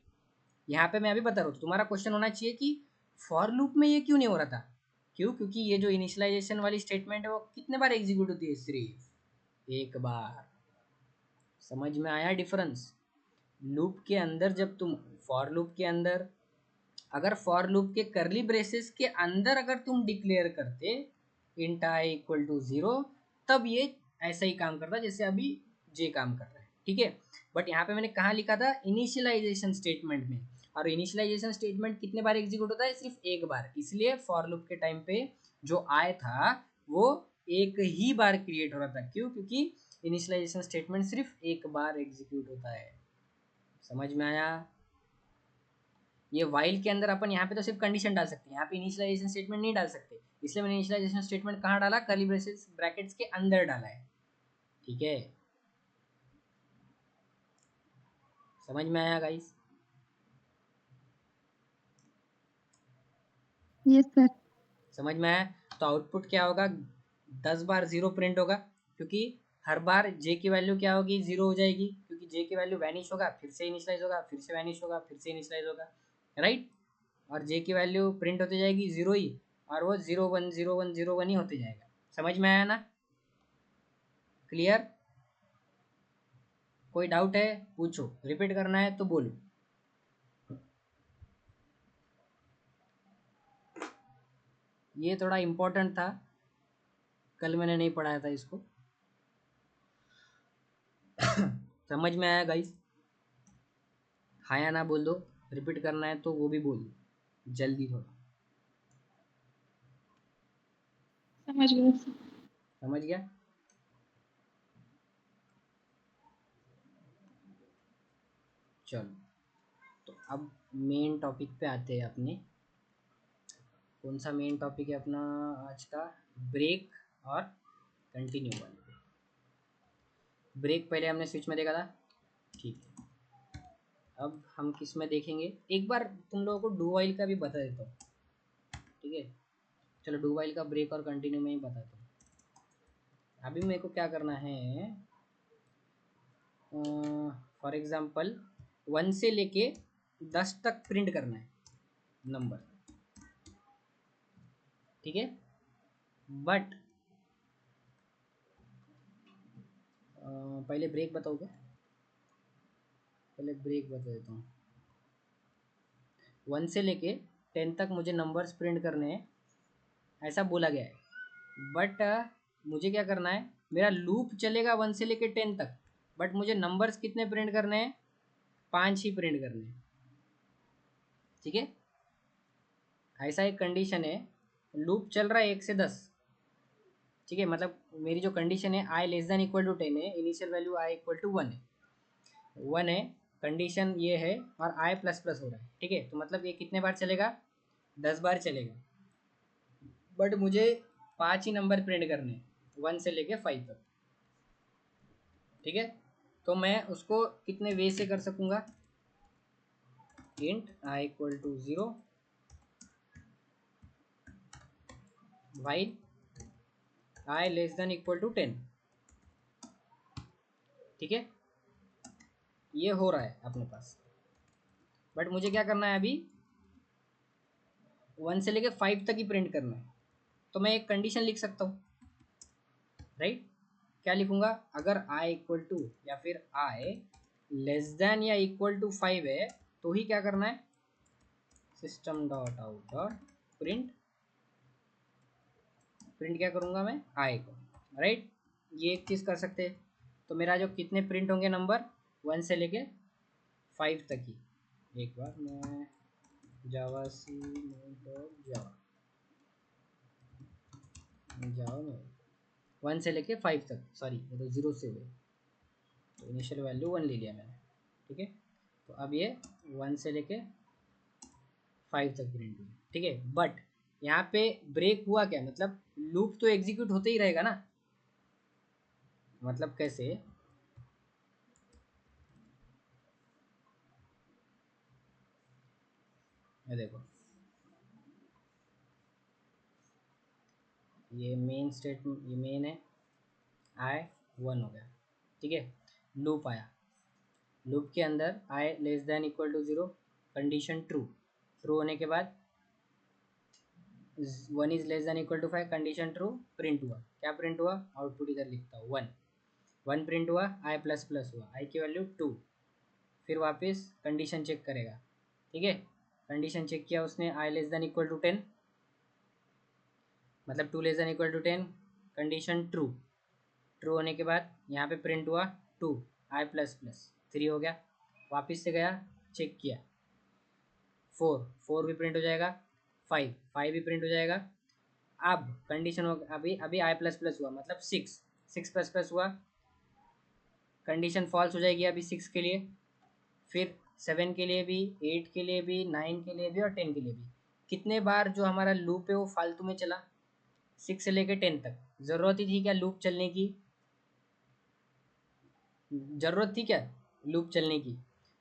यहाँ पे मैं अभी बता रहा हूँ, तुम्हारा क्वेश्चन होना चाहिए कि फॉर लूप में ये क्यों नहीं हो रहा था? क्यों? क्योंकि ये जो इनिशियलाइजेशन वाली स्टेटमेंट है वो कितने बार एग्जीक्यूट होती है? सिर्फ एक बार। समझ में आया डिफरेंस? लूप के अंदर जब तुम, फॉर लूप के अंदर अगर फॉर लूप के करली ब्रेसेस के अंदर अगर तुम डिक्लेयर करते इंट आई इक्वल टू 0, तब ये ऐसा ही काम करता जैसे अभी जे काम कर रहा है, ठीक है? बट यहाँ पे मैंने कहाँ लिखा था? इनिशियलाइजेशन स्टेटमेंट में। और इनिशियलाइजेशन स्टेटमेंट कितने बार एग्जीक्यूट होता है? सिर्फ एक बार। इसलिए फॉर लूप के टाइम पे जो आई था वो एक ही बार क्रिएट हो रहा था। क्यों? क्योंकि इनिशियलाइजेशन स्टेटमेंट सिर्फ एक बार एग्जीक्यूट होता है। समझ में आया? ये वाइल के अंदर अपन यहाँ पे तो सिर्फ कंडीशन डाल सकते हैं, यहाँ पे इनिशियलाइजेशन स्टेटमेंट नहीं डाल सकते। इसलिए मैंने इनिशियलाइजेशन स्टेटमेंट कहाँ डाला? कर्ली ब्रैकेट्स के अंदर डाला है, ठीक है? समझ में आया गाइस? Yes sir. समझ में आया? तो आउटपुट क्या होगा? 10 बार 0 प्रिंट होगा, क्योंकि हर बार जे की वैल्यू क्या होगी? 0 हो जाएगी, क्योंकि जे की वैल्यू वैनिश होगा, फिर से इनिशियलाइज होगा, फिर से वैनिश होगा, फिर से इनिशियलाइज होगा, राइट? और जे की वैल्यू प्रिंट होती जाएगी 0 ही, और वो 0 1 0 1 0 1 ही होते जाएगा। समझ में आया ना? क्लियर? कोई डाउट है? पूछो, रिपीट करना है तो बोलो। ये थोड़ा इम्पोर्टेंट था, कल मैंने नहीं पढ़ाया था इसको। समझ में आया गाइस? हाँ या ना बोल दो। रिपीट करना है तो वो भी बोल दो जल्दी थोड़ा। समझ गए सर। समझ गया? चलो, तो अब मेन टॉपिक पे आते हैं अपने। कौन सा मेन टॉपिक है अपना आज का? ब्रेक और कंटिन्यू वाले पे। ब्रेक पहले हमने स्विच में देखा था, ठीक है। अब हम किस में देखेंगे? एक बार तुम लोगों को डू वाइल का भी बता देता हूँ, ठीक है? चलो, डू वाइल का ब्रेक और कंटिन्यू में ही बताता हूँ। अभी मेरे को क्या करना है, फॉर एग्जांपल 1 से लेके 10 तक प्रिंट करना है नंबर, ठीक है? बट पहले ब्रेक बताओ क्या? पहले ब्रेक बता देता हूँ। 1 से लेके 10 तक मुझे नंबर्स प्रिंट करने हैं, ऐसा बोला गया है। बट मुझे क्या करना है? मेरा लूप चलेगा 1 से लेके 10 तक, बट मुझे नंबर्स कितने प्रिंट करने हैं? 5 ही प्रिंट करने हैं, ठीक है? ऐसा एक कंडीशन है, लूप चल रहा है 1 से 10, ठीक है? मतलब मेरी जो कंडीशन है i less than equal to 10 है, initial value i equal to 1 है, 1 है, कंडीशन ये है, और आई प्लस प्लस हो रहा है, ठीक है? तो मतलब ये कितने बार चलेगा? 10 बार चलेगा। बट मुझे 5 ही नंबर प्रिंट करने हैं, 1 से लेके 5 तक, ठीक है? तो मैं उसको कितने वे से कर सकूँगा? Int i equal to 0 while i less than equal to 10, ठीक है? ये हो रहा है अपने पास। बट मुझे क्या करना है अभी? 1 से लेके 5 तक ही प्रिंट करना है। तो मैं एक कंडीशन लिख सकता हूँ, राइट? क्या लिखूंगा? अगर i इक्वल टू या फिर i लेस देन या इक्वल टू 5 है, तो ही क्या करना है? System dot out dot print, print क्या करूंगा मैं? i को, राइट? ये एक चीज़ कर सकते हैं। तो मेरा जो कितने प्रिंट होंगे नंबर 1 से लेके 5 तक ही। एक बार मैं जावा सी जावा जावा में 1 से लेके 5 तक, सॉरी ये तो 0 से हुए, तो इनिशियल वैल्यू 1 ले लिया मैंने, ठीक है। तो अब ये 1 से लेके 5 तक प्रिंट हुआ, ठीक है। बट यहाँ पे ब्रेक हुआ क्या, मतलब लूप तो एग्जीक्यूट होते ही रहेगा ना। मतलब कैसे, ये देखो, ये मेन स्टेटमेंट, ये मेन है, आई 1 हो गया, ठीक है। लूप आया, लूप के अंदर i less than equal to 0, condition true, true होने के बाद 1 is less than equal to 5, condition true, print हुआ, क्या प्रिंट हुआ, आउटपुट इधर लिखता हूँ 1, 1 प्रिंट हुआ, आई प्लस प्लस हुआ, आई की वैल्यू 2, फिर वापस कंडीशन चेक करेगा, ठीक है। कंडीशन चेक किया उसने, i less than equal to 10, मतलब 2 less than equal to 10, condition true, true होने के बाद यहाँ पे प्रिंट हुआ 2, आई प्लस प्लस 3 हो गया, वापस से गया चेक किया, 4, 4 भी प्रिंट हो जाएगा, 5, 5 भी प्रिंट हो जाएगा। अब कंडीशन हो, अभी अभी आई प्लस प्लस हुआ, मतलब 6, 6 प्लस प्लस हुआ, कंडीशन फॉल्स हो जाएगी अभी 6 के लिए, फिर 7 के लिए भी, 8 के लिए भी, 9 के लिए भी और 10 के लिए भी। कितने बार जो हमारा लूप है वो फालतू में चला, 6 से लेके 10 तक। ज़रूरत ही थी क्या लूप चलने की, ज़रूरत थी क्या लूप चलने की,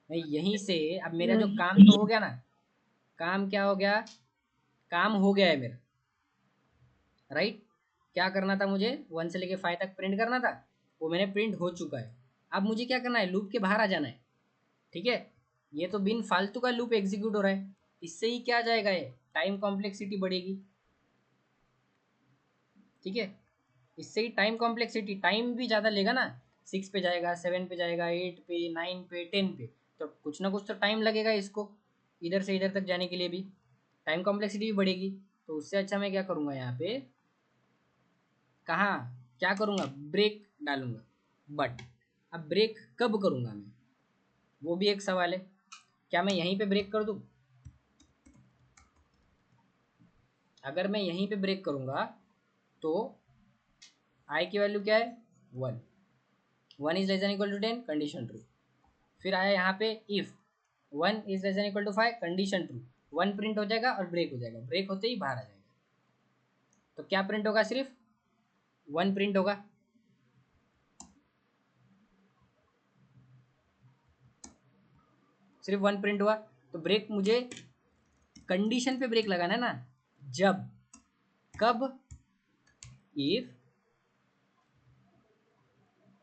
मैं यहीं से, अब मेरा जो वही। काम तो हो गया ना, काम क्या हो गया, काम हो गया है मेरा, राइट। क्या करना था मुझे, 1 से लेके 5 तक प्रिंट करना था, वो मैंने प्रिंट हो चुका है। अब मुझे क्या करना है, लूप के बाहर आ जाना है, ठीक है। ये तो बिन फालतू का लूप एग्जीक्यूट हो रहा है, इससे ही क्या जाएगा, ये टाइम कॉम्प्लेक्सिटी बढ़ेगी, ठीक है। इससे ही टाइम कॉम्प्लेक्सिटी, टाइम भी ज़्यादा लेगा ना, 6 पे जाएगा, 7 पे जाएगा, 8 पे, 9 पे, 10 पे, तो कुछ ना कुछ तो टाइम लगेगा इसको इधर से इधर तक जाने के लिए भी, टाइम कॉम्प्लेक्सिटी भी बढ़ेगी। तो उससे अच्छा मैं क्या करूँगा, यहाँ पे कहाँ क्या करूँगा, ब्रेक डालूंगा। बट अब ब्रेक कब करूँगा मैं, वो भी एक सवाल है। क्या मैं यहीं पे ब्रेक कर दूँ, अगर मैं यहीं पे ब्रेक करूँगा तो आई की वैल्यू क्या है, 1, 1 is less than equal to 10, condition true, फिर आया यहाँ पे if 1 is less than equal to 5, condition true, 1 print हो जाएगा और ब्रेक हो जाएगा, ब्रेक होते ही बाहर आ जाएगा। तो क्या प्रिंट होगा, सिर्फ 1 प्रिंट होगा, सिर्फ 1 प्रिंट हुआ। तो ब्रेक मुझे कंडीशन पे ब्रेक लगाना है ना, जब, कब, इफ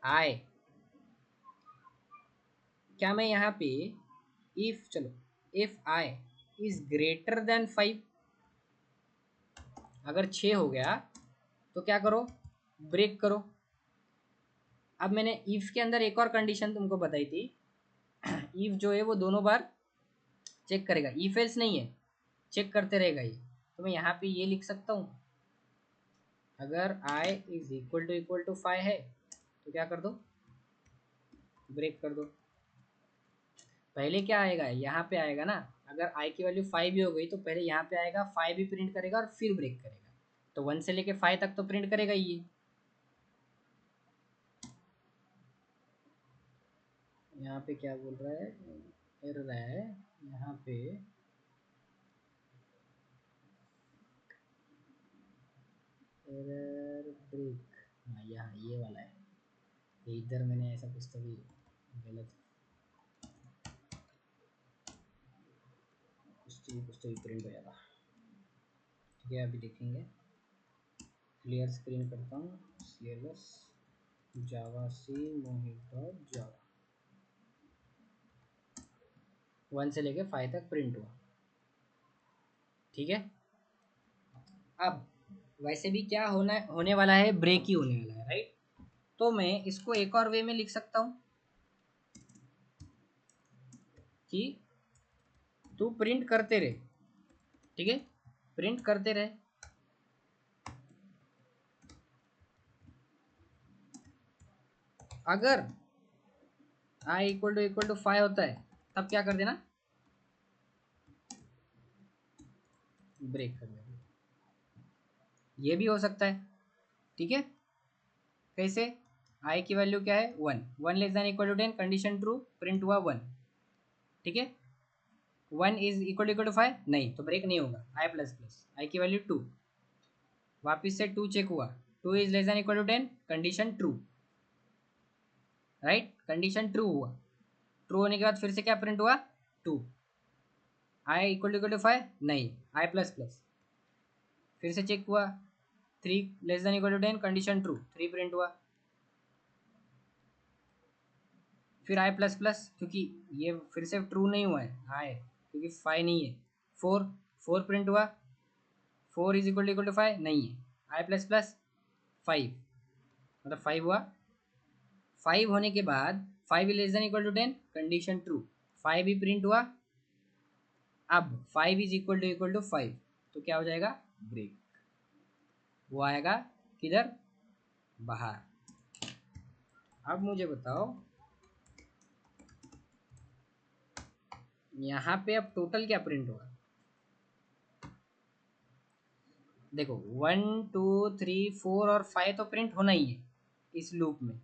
आई, क्या मैं यहाँ पे इफ, चलो if I is greater than 5, अगर 6 हो गया तो क्या करो, ब्रेक करो। अब मैंने इफ के अंदर एक और कंडीशन तुमको बताई थी, इफ जो है वो दोनों बार चेक करेगा, इफ एल्स नहीं है, चेक करते रहेगा ये। तो मैं यहाँ पे ये लिख सकता हूँ, अगर i इज इक्वल टू 5 है तो क्या कर दो, ब्रेक कर दो। पहले क्या आएगा, यहाँ पे आएगा ना, अगर i की वैल्यू 5 भी हो गई तो पहले यहाँ पे आएगा 5 भी प्रिंट करेगा और फिर ब्रेक करेगा। तो 1 से लेके 5 तक तो प्रिंट करेगा ये। यहाँ पे क्या बोल रहा है, एरर है यहाँ पे, एरर ब्रेक, हाँ यहाँ ये वाला है, ये इधर मैंने ऐसा कुछ तो भी गलत, कुछ तो भी प्रिंट हो जाता, ठीक है। अभी देखेंगे, क्लियर स्क्रीन करता हूँ, cls जावा सी मोहित डॉट जावा, 1 से लेके 5 तक प्रिंट हुआ, ठीक है। अब वैसे भी क्या होने वाला है, ब्रेक ही होने वाला है, राइट। तो मैं इसको एक और वे में लिख सकता हूँ कि तू प्रिंट करते रहे, ठीक है, प्रिंट करते रहे। अगर i इक्वल टू 5 होता है तब क्या कर देना, ब्रेक कर देना। ये भी हो सकता है, ठीक है। कैसे, आई की वैल्यू क्या है 1, 1 less than equal to 10, condition true, print हुआ 1, ठीक है। 1 इज इक्वल टू 5 नहीं, तो ब्रेक नहीं होगा, आई प्लस प्लस, आई की वैल्यू 2, वापिस से 2 चेक हुआ, 2 is less than equal to 10, condition true, right, condition true हुआ, ट्रू होने के बाद फिर से क्या प्रिंट हुआ 2, आई इक्वल टू 5 नहीं, आई प्लस प्लस, फिर से चेक हुआ 3 less than equal to 10, condition true, 3 print हुआ, फिर आई प्लस प्लस, क्योंकि ये फिर से ट्रू नहीं हुआ है आई, क्योंकि 5 नहीं है, 4, 4 प्रिंट हुआ, 4 इज इक्वल टू 5 नहीं है, आई प्लस प्लस 5, मतलब 5 हुआ, 5 होने के बाद 5 less than equal to 10, condition true, 5 भी प्रिंट हुआ, अब 5 इज इक्वल टू 5, तो क्या हो जाएगा ब्रेक, वो आएगा किधर बाहर। अब मुझे बताओ यहाँ पे अब टोटल क्या प्रिंट होगा, देखो 1 2 3 4 और 5 तो प्रिंट होना ही है इस लूप में।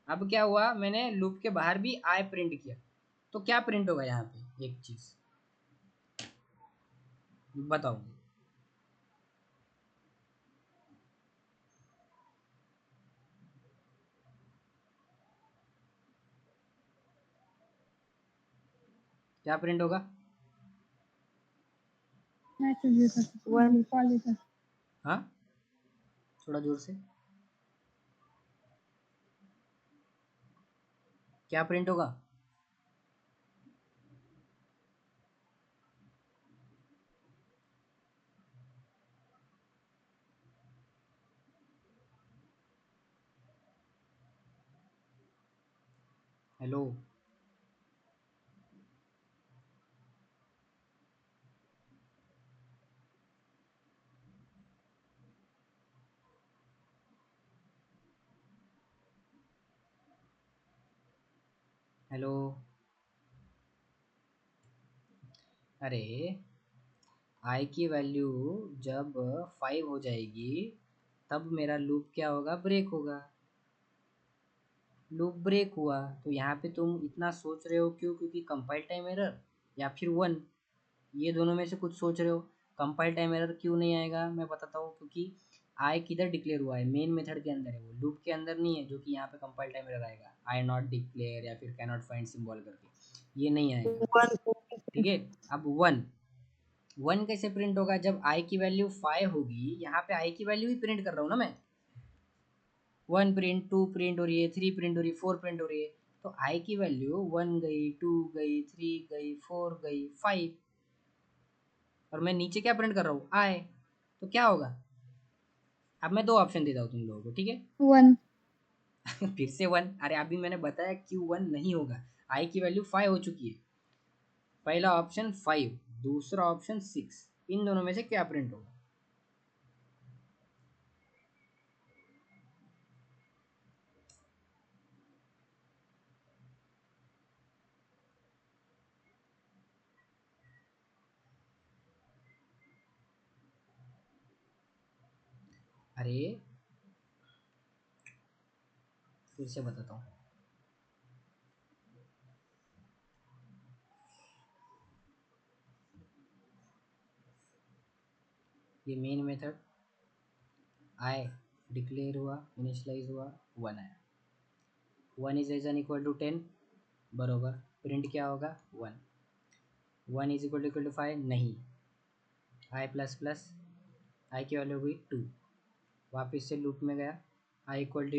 अब क्या हुआ, मैंने लूप के बाहर भी आई प्रिंट किया, तो क्या प्रिंट होगा यहाँ पे, एक चीज बताओ, क्या प्रिंट होगा, वन कॉलेज हाँ थोड़ा जोर से, क्या प्रिंट होगा, हेलो, हेलो, अरे आई की वैल्यू जब 5 हो जाएगी तब मेरा लूप क्या होगा, ब्रेक होगा, लूप ब्रेक हुआ, तो यहाँ पे तुम इतना सोच रहे हो क्यों, क्योंकि कंपाइल टाइम एरर या फिर 1, ये दोनों में से कुछ सोच रहे हो। कंपाइल टाइम एरर क्यों नहीं आएगा मैं बताता हूँ, क्योंकि आई किधर डिक्लेयर हुआ है, मेन मेथड के अंदर है, वो लूप के अंदर नहीं है, जो कि यहाँ पे कंपाइल टाइम एरर आएगा, आई नॉट डिक्लेयर या फिर कैन नॉट फाइंड सिंबल करके, ये नहीं आएगा, ठीक है। अब 1, 1 कैसे प्रिंट होगा, जब आई की वैल्यू 5 होगी, यहाँ पे आई की वैल्यू ही प्रिंट कर रहा हूँ ना मैं, 1 प्रिंट, 2 प्रिंट हो रही है, 3 प्रिंट हो रही है, 4 प्रिंट हो रही है, तो आई की वैल्यू 1 गई, 2 गई, 3 गई, 4 गई, 5, और मैं नीचे क्या प्रिंट कर रहा हूँ आई, तो क्या होगा, अब मैं दो ऑप्शन देता हूँ तुम लोगों को, ठीक है। वन फिर से 1, अरे अभी मैंने बताया क्यों 1 नहीं होगा, आई की वैल्यू 5 हो चुकी है, पहला ऑप्शन 5, दूसरा ऑप्शन 6, इन दोनों में से क्या प्रिंट होगा, अरे फिर से बताता हूँ, ये मेन मेथड आई डिक्लेयर हुआ, इनिशियलाइज हुआ, 1 आया, 1 is less than equal to 10, बरोबर, प्रिंट क्या होगा 1, 1 इज इक्वल टू 5 नहीं, आई प्लस प्लस, आई की वैल्यू हुई 2, वापस से लूप में गया, i equal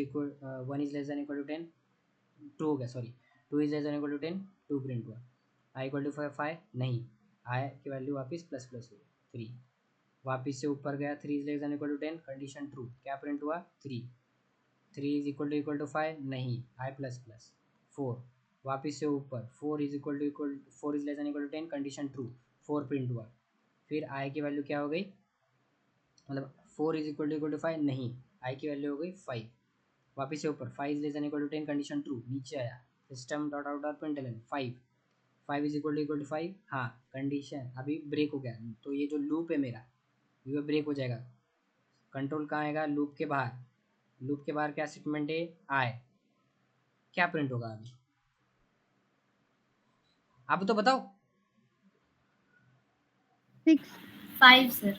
1 is less than equal to 10, 2 हो गया sorry, 2 is less than equal to 10, 2 print हुआ, आई इक्वल टू 5 नहीं, आई की वैल्यू वापस प्लस प्लस हुई 3, वापस से ऊपर गया, 3 is less than equal to 10, condition true, क्या प्रिंट हुआ 3, 3 इज इक्वल टू 5 नहीं, आई प्लस प्लस 4, वापस से ऊपर 4 is equal 4 is less than equal to 10, condition true, 4 print हुआ, फिर आई की वैल्यू क्या हो गई, मतलब 4 इज इक्वल टू 5 नहीं, आई की वैल्यू हो गई 5, वापस से ऊपर 5 is less than equal to 10, condition true, नीचे आया, system dot out dot println 5, 5 is equal to 5, हाँ कंडीशन अभी ब्रेक हो गया, तो ये जो लूप है मेरा ये ब्रेक हो जाएगा, कंट्रोल कहाँ आएगा, लूप के बाहर, लूप के बाहर क्या स्टेटमेंट है, आई, क्या प्रिंट होगा अभी, आप तो बताओ। 6। 5 सर।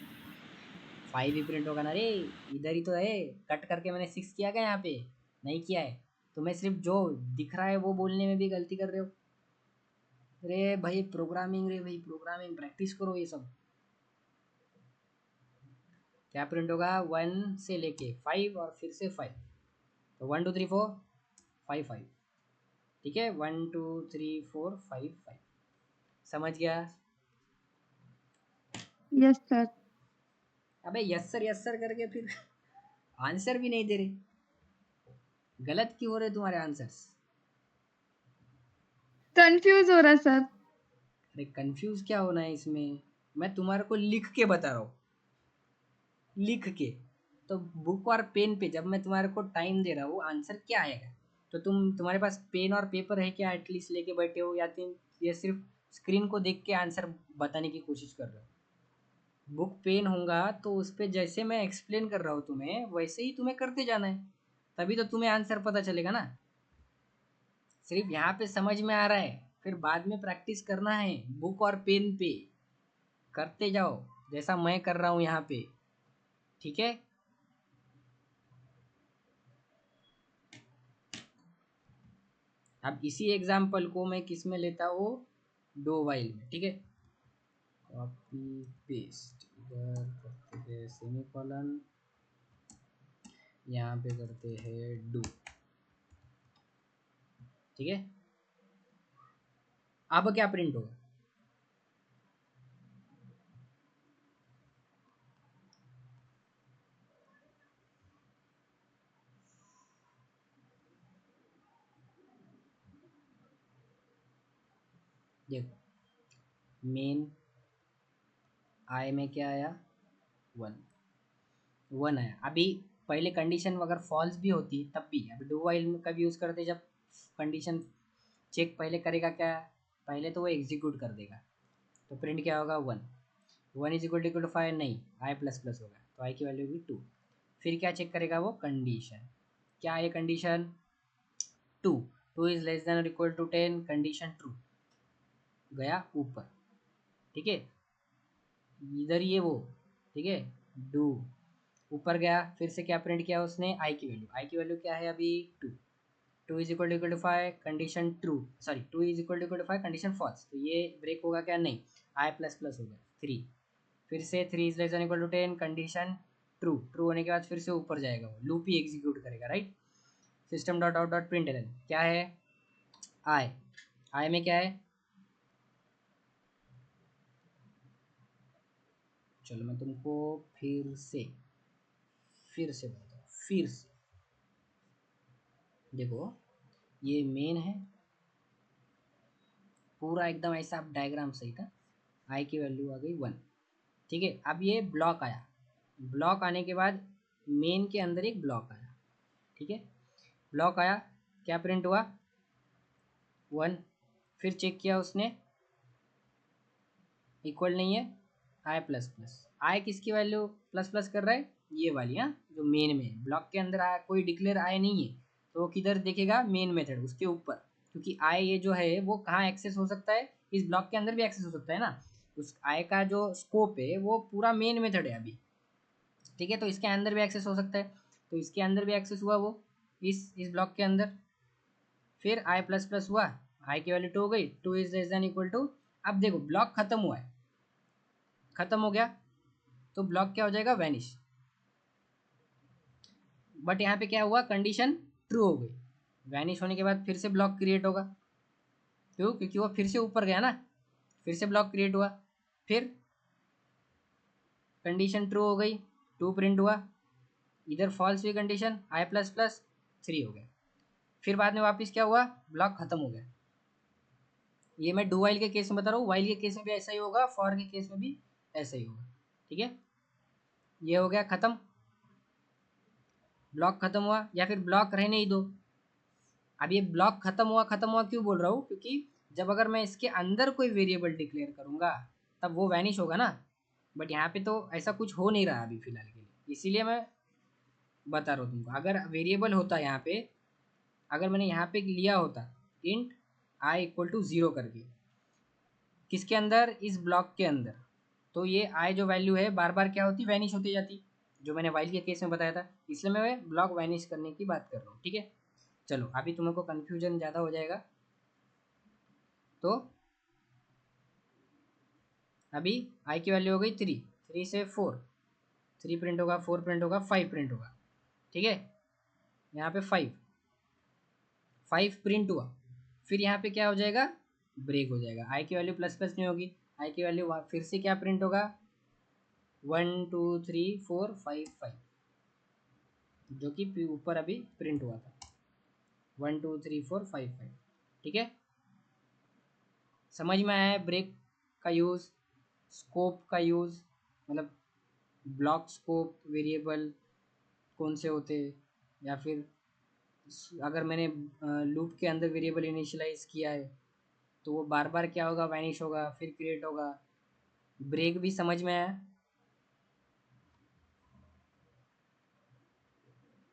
5 ही प्रिंट होगा ना रे, इधर ही तो है, कट करके मैंने 6 किया क्या यहाँ पे, नहीं किया है। तुम्हें सिर्फ जो दिख रहा है वो बोलने में भी गलती कर रहे हो। अरे भाई प्रोग्रामिंग, रे भाई प्रोग्रामिंग प्रैक्टिस करो ये सब। क्या प्रिंट होगा, 1 से लेके 5 और फिर से 5, तो 1 2 3 4 5 5, ठीक है, 1 2 3 4 5 5, समझ गया। Yes sir. अबे यस सर करके फिर आंसर भी नहीं दे रहे, गलत क्यों हो रहे तुम्हारे आंसर्स। कंफ्यूज हो रहा सर। अरे कंफ्यूज क्या होना है इसमें, मैं तुम्हारे को लिख के बता रहा हूँ, लिख के। तो बुक और पेन पे जब मैं तुम्हारे को टाइम दे रहा हूँ आंसर क्या आएगा, तो तुम्हारे पास पेन और पेपर है क्या एटलीस्ट लेके बैठे हो, या तुम ये सिर्फ स्क्रीन को देख के आंसर बताने की कोशिश कर रहे हो। बुक पेन होगा तो उस पर जैसे मैं एक्सप्लेन कर रहा हूँ तुम्हें वैसे ही तुम्हें करते जाना है, तभी तो तुम्हें आंसर पता चलेगा ना। सिर्फ यहाँ पे समझ में आ रहा है, फिर बाद में प्रैक्टिस करना है बुक और पेन पे, करते जाओ जैसा मैं कर रहा हूँ यहाँ पे, ठीक है। अब इसी एग्जाम्पल को मैं किस में लेता हूँ, डो वाइल में, ठीक है। कॉपी पेस्ट, इधर करते हैं सेमी कॉलन, यहाँ पे करते हैं डू, ठीक है। अब क्या प्रिंट होगा, देखो मेन आई में क्या आया, 1 1 आया। अभी पहले कंडीशन अगर फॉल्स भी होती तब भी, अभी डू वाइल में कब यूज़ करते, जब कंडीशन चेक पहले करेगा क्या, पहले तो वो एग्जीक्यूट कर देगा, तो प्रिंट क्या होगा 1, 1 इज इक्वल टू 5 नहीं, आई प्लस प्लस होगा, तो आई की वैल्यू होगी 2। फिर क्या चेक करेगा वो, कंडीशन क्या है, कंडीशन 2, 2 इज लेस देन और इक्वल टू 10, कंडीशन ट्रू, गया ऊपर, ठीक है, इधर ये वो, ठीक है, डू ऊपर गया, फिर से क्या प्रिंट किया उसने, आई की वैल्यू क्या है अभी 2, 2 is equal to 5, condition true, sorry 2 is equal to 5, condition false, तो ये ब्रेक होगा क्या, नहीं, आई प्लस प्लस होगा 3, फिर से 3 is less than equal to 10, condition true, true होने के बाद फिर से ऊपर जाएगा, वो लूप ही एग्जीक्यूट करेगा, right. System dot out dot print क्या है, आई, आई में क्या है, चलो मैं तुमको फिर से बताता हूँ, फिर से देखो, ये मेन है, पूरा एकदम ऐसा डायग्राम सही था, आई की वैल्यू आ गई 1, ठीक है। अब ये ब्लॉक आया, ब्लॉक आने के बाद मेन के अंदर एक ब्लॉक आया, ठीक है, ब्लॉक आया, क्या प्रिंट हुआ 1, फिर चेक किया उसने, इक्वल नहीं है, आई प्लस प्लस, आई किसकी वैल्यू प्लस प्लस कर रहा है, ये वाली, हाँ जो मेन में ब्लॉक के अंदर आया, कोई डिक्लेयर आई नहीं है, तो वो किधर देखेगा, मेन मेथड उसके ऊपर, क्योंकि आई ये जो है वो कहाँ एक्सेस हो सकता है, इस ब्लॉक के अंदर भी एक्सेस हो सकता है ना, उस आई का जो स्कोप है वो पूरा मेन मेथड है अभी, ठीक है, तो इसके अंदर भी एक्सेस हो सकता है, तो इसके अंदर भी एक्सेस हुआ वो, इस ब्लॉक के अंदर, फिर आई प्लस प्लस हुआ, आई की वैल्यू 2 हो गई, 2 is less than equal to, अब देखो ब्लॉक खत्म हुआ है, खत्म हो गया, तो ब्लॉक क्या हो जाएगा, वैनिश, बट यहाँ पे क्या हुआ, कंडीशन ट्रू हो गई, वैनिश होने के बाद फिर से ब्लॉक क्रिएट होगा, क्यों, क्योंकि वो फिर से ऊपर गया ना, फिर से ब्लॉक क्रिएट हुआ, फिर कंडीशन ट्रू हो गई, 2 प्रिंट हुआ, इधर फॉल्स हुई कंडीशन, आई प्लस प्लस 3 हो गया, फिर बाद में वापस क्या हुआ, ब्लॉक खत्म हो गया। ये मैं डू वाइल के केस में बता रहा हूँ, वाइल के केस में भी ऐसा ही होगा, फॉर के केस में भी ऐसा ही होगा, ठीक है। ये हो गया खत्म, ब्लॉक खत्म हुआ, या फिर ब्लॉक रहने ही दो। अब ये ब्लॉक खत्म हुआ क्यों बोल रहा हूँ, क्योंकि जब अगर मैं इसके अंदर कोई वेरिएबल डिक्लेयर करूँगा तब वो वैनिश होगा ना, बट यहाँ पे तो ऐसा कुछ हो नहीं रहा अभी फिलहाल के लिए, इसीलिए मैं बता रहा हूँ तुमको, अगर वेरिएबल होता यहाँ पे, अगर मैंने यहाँ पे लिया होता इंट आई इक्वल टू 0 करके, किसके अंदर, इस ब्लॉक के अंदर, तो ये आई जो वैल्यू है बार बार क्या होती, वैनिश होती जाती, जो मैंने वाइल के केस में बताया था, इसलिए मैं ब्लॉक वैनिश करने की बात कर रहा हूँ। ठीक है, चलो अभी तुमको कन्फ्यूजन ज़्यादा हो जाएगा, तो अभी आई की वैल्यू हो गई 3, 3 से 4, 3 प्रिंट होगा, 4 प्रिंट होगा, 5 प्रिंट होगा। ठीक है, यहाँ पे 5 प्रिंट हुआ, फिर यहाँ पे क्या हो जाएगा, ब्रेक हो जाएगा, आई की वैल्यू प्लस प्लस नहीं होगी, आई की वैल्यू फिर से क्या प्रिंट होगा, 1 2 3 4 5 5, जो कि ऊपर अभी प्रिंट हुआ था, 1 2 3 4 5 5। ठीक है, समझ में आया है ब्रेक का यूज़, स्कोप का यूज़, मतलब ब्लॉक स्कोप वेरिएबल कौन से होते, या फिर अगर मैंने लूप के अंदर वेरिएबल इनिशियलाइज किया है तो वो बार बार क्या होगा, वैनिश होगा, फिर क्रिएट होगा। ब्रेक भी समझ में आया,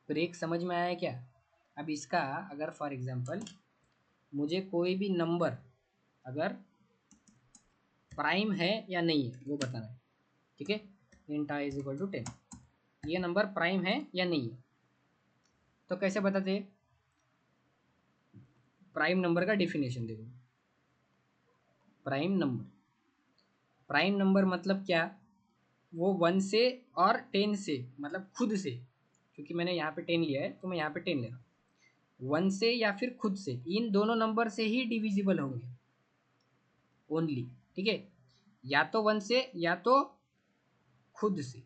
ब्रेक समझ में आया क्या। अब इसका अगर फॉर एग्जांपल मुझे कोई भी नंबर अगर प्राइम है या नहीं है वो बताना है। ठीक है, int i is equal to 10, ये नंबर प्राइम है या नहीं है, तो कैसे बताते, प्राइम नंबर का डेफिनेशन देखो, प्राइम नंबर, प्राइम नंबर मतलब क्या, वो 1 से और 10 से, मतलब खुद से, क्योंकि मैंने यहाँ पे 10 लिया है तो मैं यहाँ पे 10 ले रहा हूँ, 1 से या फिर खुद से, इन दोनों नंबर से ही डिविजिबल होंगे ओनली। ठीक है, या तो 1 से या तो खुद से।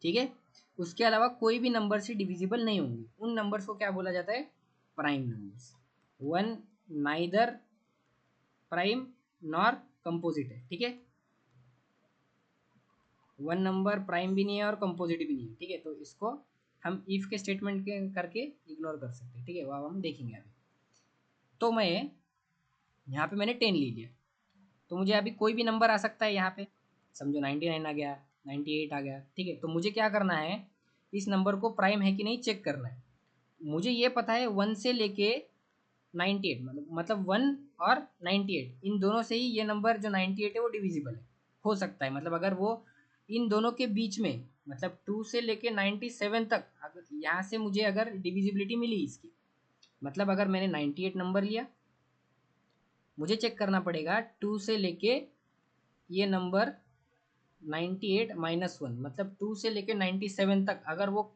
ठीक है, उसके अलावा कोई भी नंबर से डिविजिबल नहीं होंगे, उन नंबर्स को क्या बोला जाता है, prime numbers. 1 neither prime nor composite है। ठीक है, 1 नंबर प्राइम भी नहीं है और कंपोजिट भी नहीं है। ठीक है, तो इसको हम इफ के स्टेटमेंट के करके इग्नोर कर सकते हैं। ठीक है, वो अब हम देखेंगे अभी। तो मैं यहाँ पे मैंने 10 ले लिया, तो मुझे अभी कोई भी नंबर आ सकता है यहाँ पे, समझो 99 आ गया, 98 आ गया। ठीक है, तो मुझे क्या करना है, इस नंबर को प्राइम है कि नहीं चेक करना है। मुझे ये पता है 1 से लेके 98, मतलब 1 और 98, इन दोनों से ही ये नंबर जो 98 है वो डिविजिबल है, हो सकता है, मतलब अगर वो इन दोनों के बीच में, मतलब 2 से लेके 97 तक, अगर यहाँ से मुझे अगर डिविजिबिलिटी मिली इसकी, मतलब अगर मैंने 98 नंबर लिया, मुझे चेक करना पड़ेगा 2 से लेके ये नंबर 98 -1, मतलब 2 से लेके 97 तक, अगर वो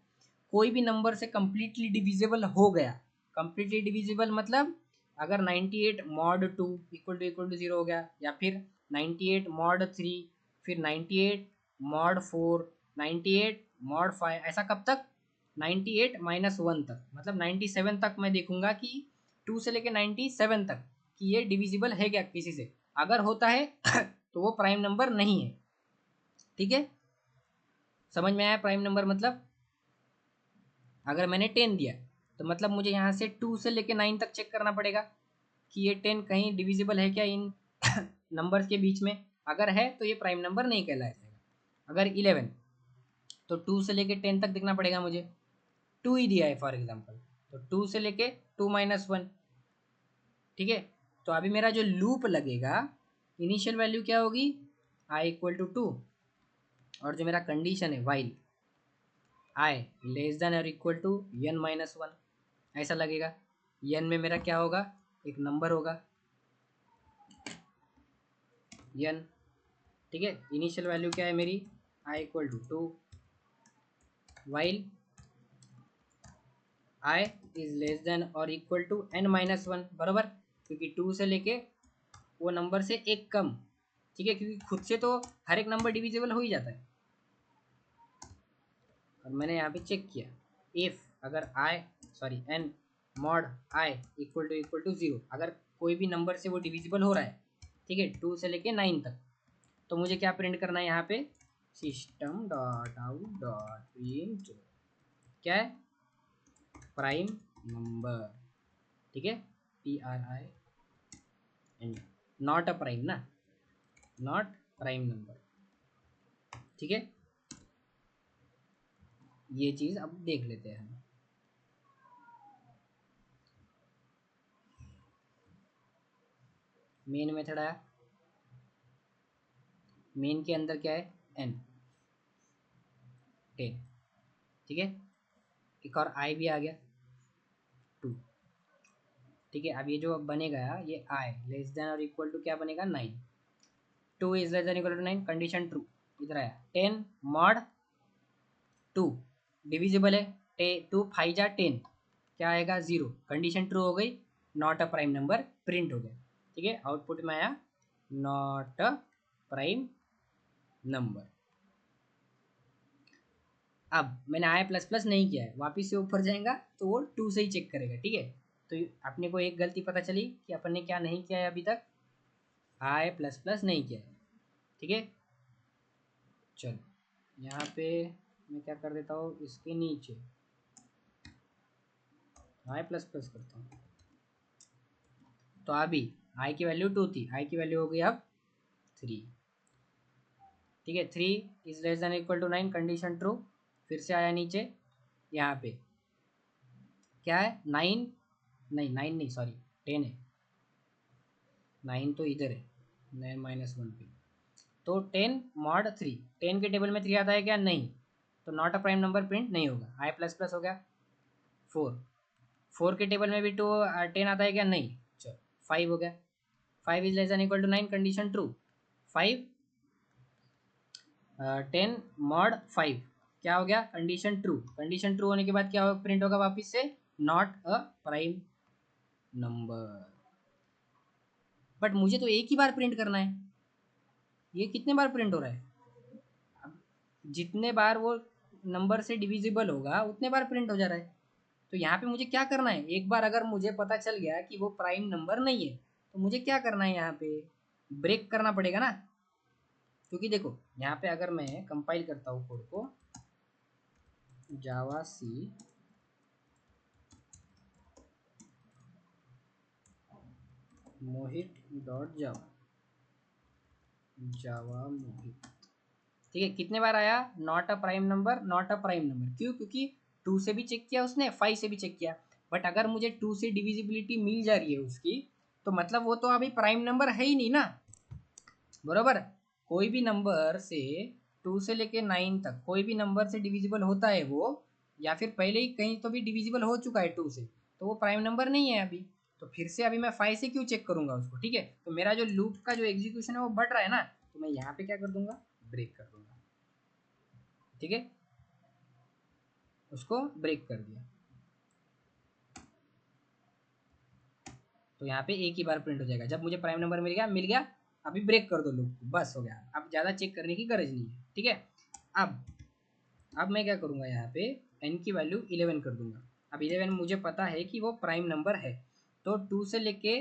कोई भी नंबर से कंप्लीटली डिविजिबल हो गया, कंप्लीटली डिविजिबल मतलब अगर 98 मॉड 2 इक्वल टू 0 हो गया, या फिर 98 मॉड 3, फिर 98 मॉड 4, 98 मॉड 5, ऐसा कब तक, 98 -1 तक, मतलब 97 तक मैं देखूंगा कि 2 से लेके 97 तक कि ये डिविजिबल है क्या किसी से, अगर होता है तो वो प्राइम नंबर नहीं है। ठीक है, समझ में आया प्राइम नंबर मतलब, अगर मैंने 10 दिया तो मतलब मुझे यहाँ से 2 से लेके 9 तक चेक करना पड़ेगा कि ये 10 कहीं डिविजिबल है क्या इन नंबर्स के बीच में, अगर है तो ये प्राइम नंबर नहीं कहलाया जाएगा। अगर 11 तो 2 से लेके 10 तक देखना पड़ेगा मुझे, 2 ही दिया है फॉर एग्जांपल, तो 2 से लेके 2 -1। ठीक है, तो अभी मेरा जो लूप लगेगा, इनिशियल वैल्यू क्या होगी, आई इक्वल टू 2, और जो मेरा कंडीशन है वाइल आई लेस देन और इक्वल टू n -1, ऐसा लगेगा। n में मेरा क्या होगा, एक नंबर होगा n। ठीक है, इनिशियल वैल्यू क्या है मेरी, i equal to 2, while i is less than और इक्वल टू n -1, बराबर, क्योंकि 2 से लेके वो नंबर से एक कम। ठीक है, क्योंकि खुद से तो हर एक नंबर डिविजिबल हो ही जाता है, और मैंने यहाँ पे चेक किया, इफ अगर i sorry n mod i equal to 0, अगर कोई भी नंबर से वो डिविजिबल हो रहा है, ठीक है, 2 से लेके 9 तक, तो मुझे क्या प्रिंट करना है यहाँ पे, system dot out dot print, क्या है, प्राइम नंबर। ठीक है, PRIN, नॉट अ प्राइम ना, नॉट प्राइम नंबर। ठीक है, ये चीज़ अब देख लेते हैं हम। मेन मेथड आया, मेन के अंदर क्या है, n 10, ठीक है। एक और i भी आ गया 2, ठीक है। अब ये जो अब बनेगा ये i लेस देन और इक्वल टू क्या बनेगा 9, 2 is less than equal to 9, condition true. इधर आया 10 मॉड 2 डिविजिबल है, 2 5 जा 10, क्या आएगा 0, कंडीशन ट्रू हो गई, not a prime number print हो गया, ठीक है। आउटपुट में आया नॉट अ प्राइम नंबर। अब मैंने आई प्लस प्लस नहीं किया है, वापिस से ऊपर जाएगा तो वो 2 से ही चेक करेगा, ठीक है। तो अपने को एक गलती पता चली कि अपन ने क्या नहीं किया है, अभी तक आई प्लस प्लस नहीं किया है, ठीक है। चलो यहाँ पे मैं क्या कर देता हूँ, इसके नीचे आई प्लस प्लस करता हूँ। तो अभी आई की वैल्यू 2 थी, आई की वैल्यू हो गई अब 3, ठीक है। 3 is less than equal to 9, condition true. फिर से आया नीचे, यहाँ पे क्या है 9, नहीं 9 नहीं सॉरी 10 है, 9 तो इधर है, 9 -1 पे। तो 10 मॉड 3, 10 के टेबल में 3 आता है क्या, नहीं, तो not a prime number print नहीं होगा। आई प्लस प्लस हो गया 4, 4 के टेबल में भी 10 आता है क्या, नहीं, चलो 5 हो गया, 5 is less than equal to 9, condition true. 5 10 mod 5 क्या हो गया, कंडीशन ट्रू। कंडीशन ट्रू होने के बाद क्या प्रिंट होगा वापस से, not a prime number. But मुझे तो एक ही बार प्रिंट करना है, ये कितने बार प्रिंट हो रहा है, अब जितने बार वो नंबर से डिविजिबल होगा उतने बार प्रिंट हो जा रहा है। तो यहाँ पे मुझे क्या करना है, एक बार अगर मुझे पता चल गया कि वो प्राइम नंबर नहीं है तो मुझे क्या करना है, यहाँ पे ब्रेक करना पड़ेगा ना। क्योंकि देखो यहाँ पे अगर मैं कंपाइल करता हूँ कोड को, जावा सी मोहित डॉट जावा, जावा मोहित, ठीक है। कितने बार आया, not a prime number, not a prime number, क्यों, क्योंकि 2 से भी चेक किया उसने, 5 से भी चेक किया। बट अगर मुझे 2 से डिविजिबिलिटी मिल जा रही है उसकी, तो मतलब वो तो अभी प्राइम नंबर है ही नहीं ना, बरोबर। कोई भी नंबर से 2 से लेके 9 तक कोई भी नंबर से डिविजिबल होता है वो, या फिर पहले ही कहीं तो भी डिविजिबल हो चुका है 2 से, तो वो प्राइम नंबर नहीं है अभी। तो फिर से अभी मैं 5 से क्यों चेक करूंगा उसको, ठीक है। तो मेरा जो लूप का जो एग्जीक्यूशन है वो बढ़ रहा है ना, तो मैं यहाँ पे क्या कर दूंगा, ब्रेक कर दूंगा, ठीक है, उसको ब्रेक कर दिया। तो यहाँ पे एक ही बार प्रिंट हो जाएगा, जब मुझे प्राइम नंबर मिल गया, अभी ब्रेक कर दो लूप को, बस हो गया, अब ज़्यादा चेक करने की गरज नहीं है, ठीक है। अब मैं क्या करूँगा, यहाँ पे n की वैल्यू 11 कर दूंगा। अब 11 मुझे पता है कि वो प्राइम नंबर है, तो 2 से लेके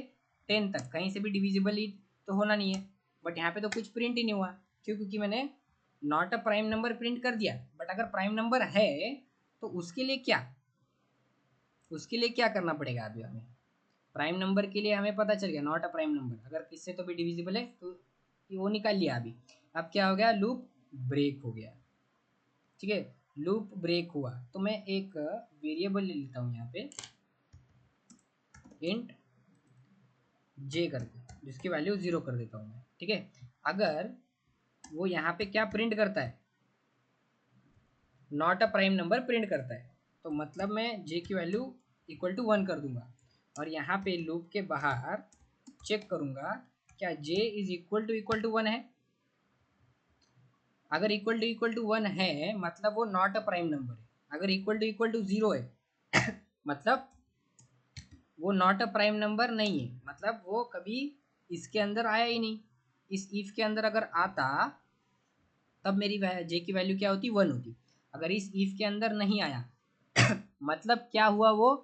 10 तक कहीं से भी डिविजिबल ही तो होना नहीं है। बट यहाँ पे तो कुछ प्रिंट ही नहीं हुआ, क्यों, क्योंकि मैंने not a prime number print कर दिया। बट अगर प्राइम नंबर है तो उसके लिए क्या करना पड़ेगा, अभी हमें प्राइम नंबर के लिए हमें पता चल गया नॉट अ प्राइम नंबर, अगर किससे तो भी डिविजिबल है तो वो निकाल लिया अभी। अब क्या हो गया, लूप ब्रेक हो गया, ठीक है। लूप ब्रेक हुआ तो मैं एक वेरिएबल ले लेता हूँ यहाँ पे, इंट जे करके, जिसकी वैल्यू 0 कर देता हूँ मैं, ठीक है। अगर वो यहाँ पे क्या प्रिंट करता है, not a prime number print करता है, तो मतलब मैं जे की वैल्यू इक्वल टू 1 कर दूंगा, और यहाँ पे लूप के बाहर चेक करूंगा क्या जे इज इक्वल टू 1 है। अगर इक्वल टू 1 है मतलब वो नॉट अ प्राइम नंबर है, अगर इक्वल टू 0 है मतलब वो नॉट अ प्राइम नंबर नहीं है, मतलब वो कभी इसके अंदर आया ही नहीं। इस इफ के अंदर अगर आता तब मेरी जे की वैल्यू क्या होती, 1 होती। अगर इस इफ के अंदर नहीं आया मतलब क्या हुआ, वो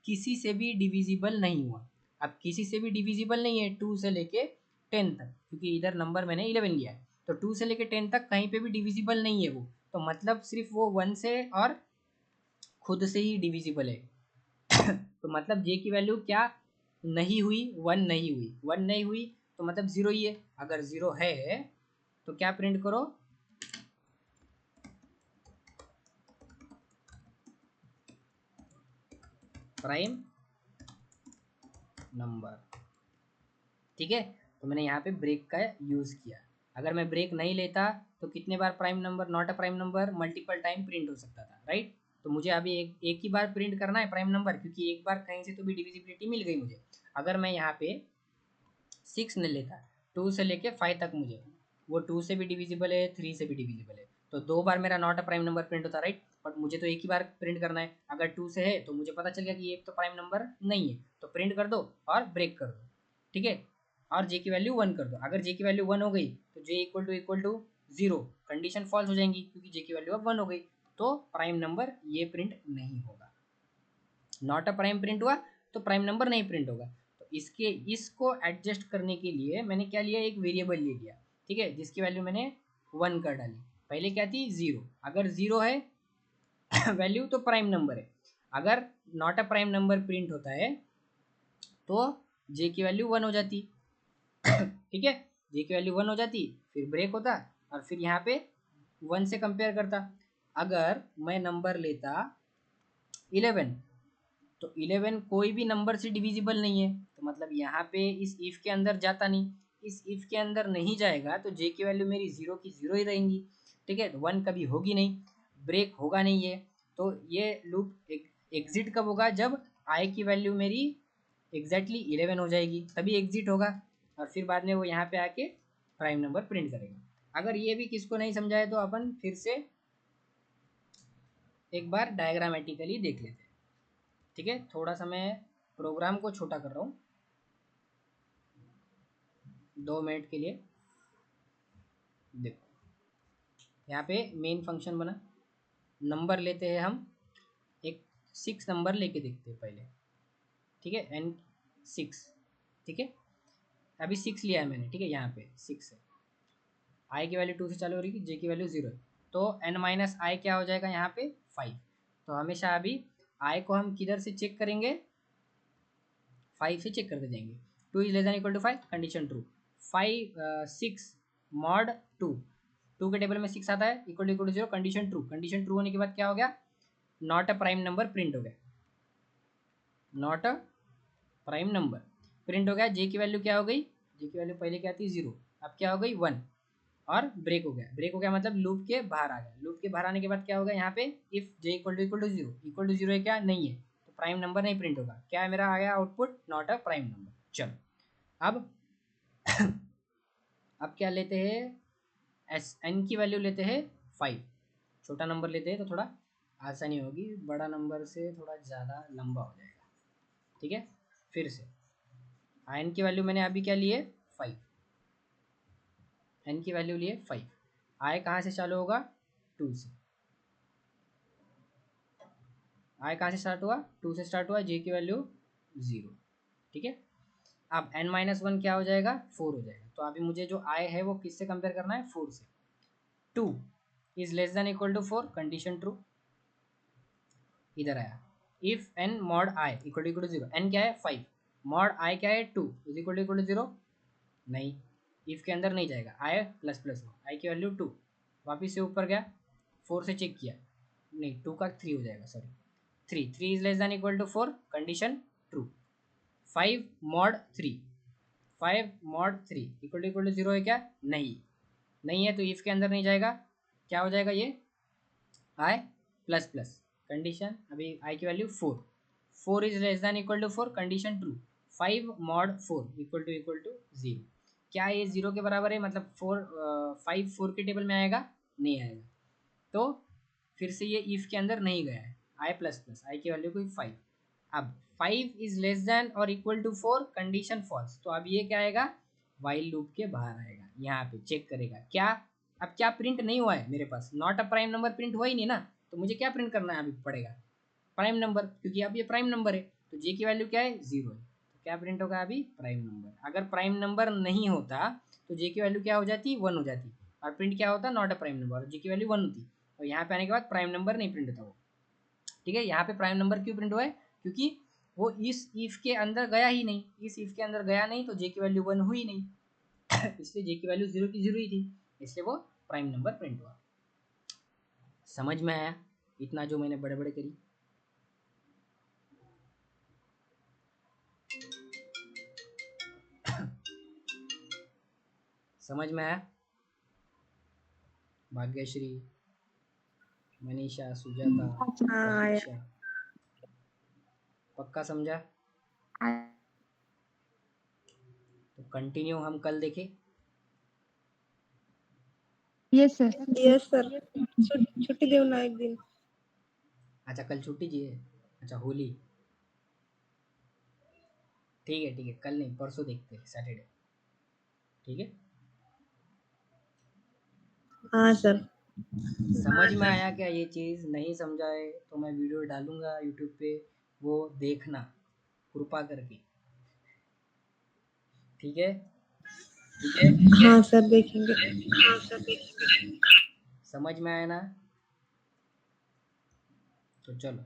किसी से भी डिविजिबल नहीं हुआ। अब किसी से भी डिविजिबल नहीं है 2 से लेके 10 तक, क्योंकि इधर नंबर मैंने 11 लिया है, तो 2 से लेके 10 तक कहीं पे भी डिविजिबल नहीं है वो, तो मतलब सिर्फ वो 1 से और खुद से ही डिविजिबल है तो मतलब जे की वैल्यू क्या नहीं हुई, 1 नहीं हुई, 1 नहीं हुई तो मतलब 0 ही है। अगर 0 है तो क्या प्रिंट करो, प्राइम नंबर। ठीक है, तो मैंने यहाँ पे ब्रेक का यूज़ किया। अगर मैं ब्रेक नहीं लेता तो कितने बार prime number, not a prime number, multiple time print हो सकता था, राइट। तो मुझे अभी एक ही बार प्रिंट करना है प्राइम नंबर, क्योंकि एक बार कहीं से तो भी डिविजिबिलिटी मिल गई मुझे। अगर मैं यहाँ पे 6 नहीं लेता, 2 से लेके 5 तक, मुझे वो 2 से भी डिविजिबल है, 3 से भी डिविजिबल है, तो 2 बार मेरा not a prime number print होता, राइट। बट मुझे तो एक ही बार प्रिंट करना है। अगर 2 से है तो मुझे पता चल गया कि ये एक तो प्राइम नंबर नहीं है, तो प्रिंट कर दो और ब्रेक कर दो। ठीक है, और जे की वैल्यू 1 कर दो। अगर जे की वैल्यू 1 हो गई तो जे इक्वल टू 0, कंडीशन फॉल्स हो जाएंगी, क्योंकि जे की वैल्यू अब 1 हो गई, तो प्राइम नंबर ये प्रिंट नहीं होगा। नॉट अ प्राइम प्रिंट हुआ तो प्राइम नंबर नहीं प्रिंट होगा। तो इसको एडजस्ट करने के लिए मैंने क्या लिया, एक वेरिएबल ले लिया। ठीक है, जिसकी वैल्यू मैंने 1 कर डाली। पहले क्या थी, 0। अगर 0 है वैल्यू तो प्राइम नंबर है। अगर not a prime number print होता है तो जे की वैल्यू 1 हो जाती। ठीक है, जे की वैल्यू 1 हो जाती, फिर ब्रेक होता, और फिर यहाँ पे 1 से कंपेयर करता। अगर मैं नंबर लेता 11, तो 11 कोई भी नंबर से डिविजिबल नहीं है, तो मतलब यहाँ पे इस इफ के अंदर जाता नहीं। इस इफ के अंदर नहीं जाएगा तो जे की वैल्यू मेरी 0 की 0 ही रहेंगी। ठीक है, तो 1 कभी होगी नहीं, ब्रेक होगा नहीं ये। तो ये लूप एग्जिट कब होगा, जब आई की वैल्यू मेरी एग्जैक्टली 11 हो जाएगी, तभी एग्जिट होगा। और फिर बाद में वो यहाँ पे आके प्राइम नंबर प्रिंट करेगा। अगर ये भी किसको नहीं समझाए तो अपन फिर से एक बार डायग्रामेटिकली देख लेते हैं। ठीक है, थोड़ा सा मैं प्रोग्राम को छोटा कर रहा हूँ 2 मिनट के लिए। देखो, यहाँ पे मेन फंक्शन बना, नंबर लेते हैं हम, एक 6 नंबर लेके देखते हैं पहले। ठीक है, एन 6। ठीक है, अभी 6 लिया है मैंने। ठीक है, यहाँ पे 6 है, आई की वैल्यू 2 से चालू हो रही है, जे की वैल्यू 0 है, तो एन माइनस आई क्या हो जाएगा यहाँ पे 5। तो हमेशा अभी आई को हम किधर से चेक करेंगे, 5 से चेक करते जाएंगे। 2 is less than equal to 5, condition true. 6 mod 2, 2 के टेबल में 6 आता है, equal to 0, condition true. Condition true होने के बाद क्या हो गया, not a prime number print हो गया। Not a prime number print हो गया। जे की वैल्यू क्या हो गई, जे की वैल्यू पहले क्या थी 0, अब क्या हो गई 1, और ब्रेक हो गया। ब्रेक हो गया मतलब लूप के बाहर आ गया। लूप के बाहर आने के बाद क्या होगा, यहाँ पे if j equal to 0, equal to 0 है क्या, नहीं है, तो प्राइम नंबर नहीं प्रिंट होगा। क्या है मेरा आ गया output, not a prime number. चलो, अब अब क्या लेते हैं, एस एन की वैल्यू लेते हैं 5। छोटा नंबर लेते हैं तो थोड़ा आसानी होगी, बड़ा नंबर से थोड़ा ज़्यादा लंबा हो जाएगा। ठीक है, फिर से एन की वैल्यू मैंने अभी क्या लिए 5, एन की वैल्यू लिए 5। आई कहाँ से चालू होगा, 2 से। आई कहाँ से स्टार्ट हुआ, 2 से स्टार्ट हुआ, जे की वैल्यू 0। ठीक है, अब n माइनस 1 क्या हो जाएगा, 4 हो जाएगा। तो अभी मुझे जो आई है वो किससे कंपेयर करना है, 4 से। 2 is less than equal to 4, condition true. इधर आया, if n mod i equal to 0, n क्या है 5, मॉड आई क्या है 2, इज इक्वल टू 0, नहीं, इफ के अंदर नहीं जाएगा, आई प्लस प्लस हो, आई की वैल्यू 2, वापिस से ऊपर गया, 4 से चेक किया, नहीं 2 का 3 हो जाएगा, sorry 3 is less than equal to 4, condition true. 5 mod 3, 5 mod 3 equal to 0 है क्या, नहीं, नहीं है, तो इफ के अंदर नहीं जाएगा, क्या हो जाएगा ये, आई प्लस प्लस, कंडीशन अभी आई की value 4, 4 is less than equal to 4, condition true. 5 mod 4 equal to 0, क्या ये 0 के बराबर है, मतलब 5 4 के टेबल में आएगा, नहीं आएगा, तो फिर से ये इफ के अंदर नहीं गया है, आई प्लस प्लस, आई की वैल्यू कोई 5। अब 5 इज लेस देन और इक्वल टू 4, कंडीशन फॉल्स, तो अब ये क्या आएगा, वाइल लूप के बाहर आएगा, यहाँ पे चेक करेगा क्या, अब क्या प्रिंट नहीं हुआ है मेरे पास, not a prime number print हुआ ही नहीं ना, तो मुझे क्या प्रिंट करना है अभी पड़ेगा, प्राइम नंबर, क्योंकि अब ये प्राइम नंबर है, तो जे की वैल्यू क्या है 0 है, तो क्या प्रिंट होगा अभी, प्राइम नंबर। अगर प्राइम नंबर नहीं होता तो जे की वैल्यू क्या हो जाती, 1 हो जाती, और प्रिंट क्या होता, नॉट अ प्राइम नंबर, और जे की वैल्यू 1 होती, और यहाँ पे आने के बाद प्राइम नंबर नहीं प्रिंट होता वो। ठीक है, यहाँ पे प्राइम नंबर क्यों प्रिंट हुआ है, क्योंकि वो इस इफ के अंदर गया ही नहीं, इस इफ के अंदर गया नहीं, तो जे की वैल्यू 1 हुई नहीं, इसलिए जे की वैल्यू 0 की 0 ही थी, इसलिए वो प्राइम नंबर प्रिंट हुआ। समझ में आया इतना जो मैंने बड़े बड़े करी। समझ में आया? भाग्यश्री, मनीषा, सुजाता, हाँ आया। प्रतीक्षा, पक्का समझा? तो कंटिन्यू हम कल देखें। Yes sir. यस सर, छुट्टी देव ना एक दिन। अच्छा कल छुट्टी जी है, अच्छा होली, ठीक है ठीक है, कल नहीं परसों देखते हैं, सैटरडे, ठीक है। हाँ सर। समझ में आया क्या ये चीज़? नहीं समझा है तो मैं वीडियो डालूंगा यूट्यूब पे, वो देखना कृपा करके, ठीक है। हाँ सर देखेंगे। समझ में आया ना? तो चलो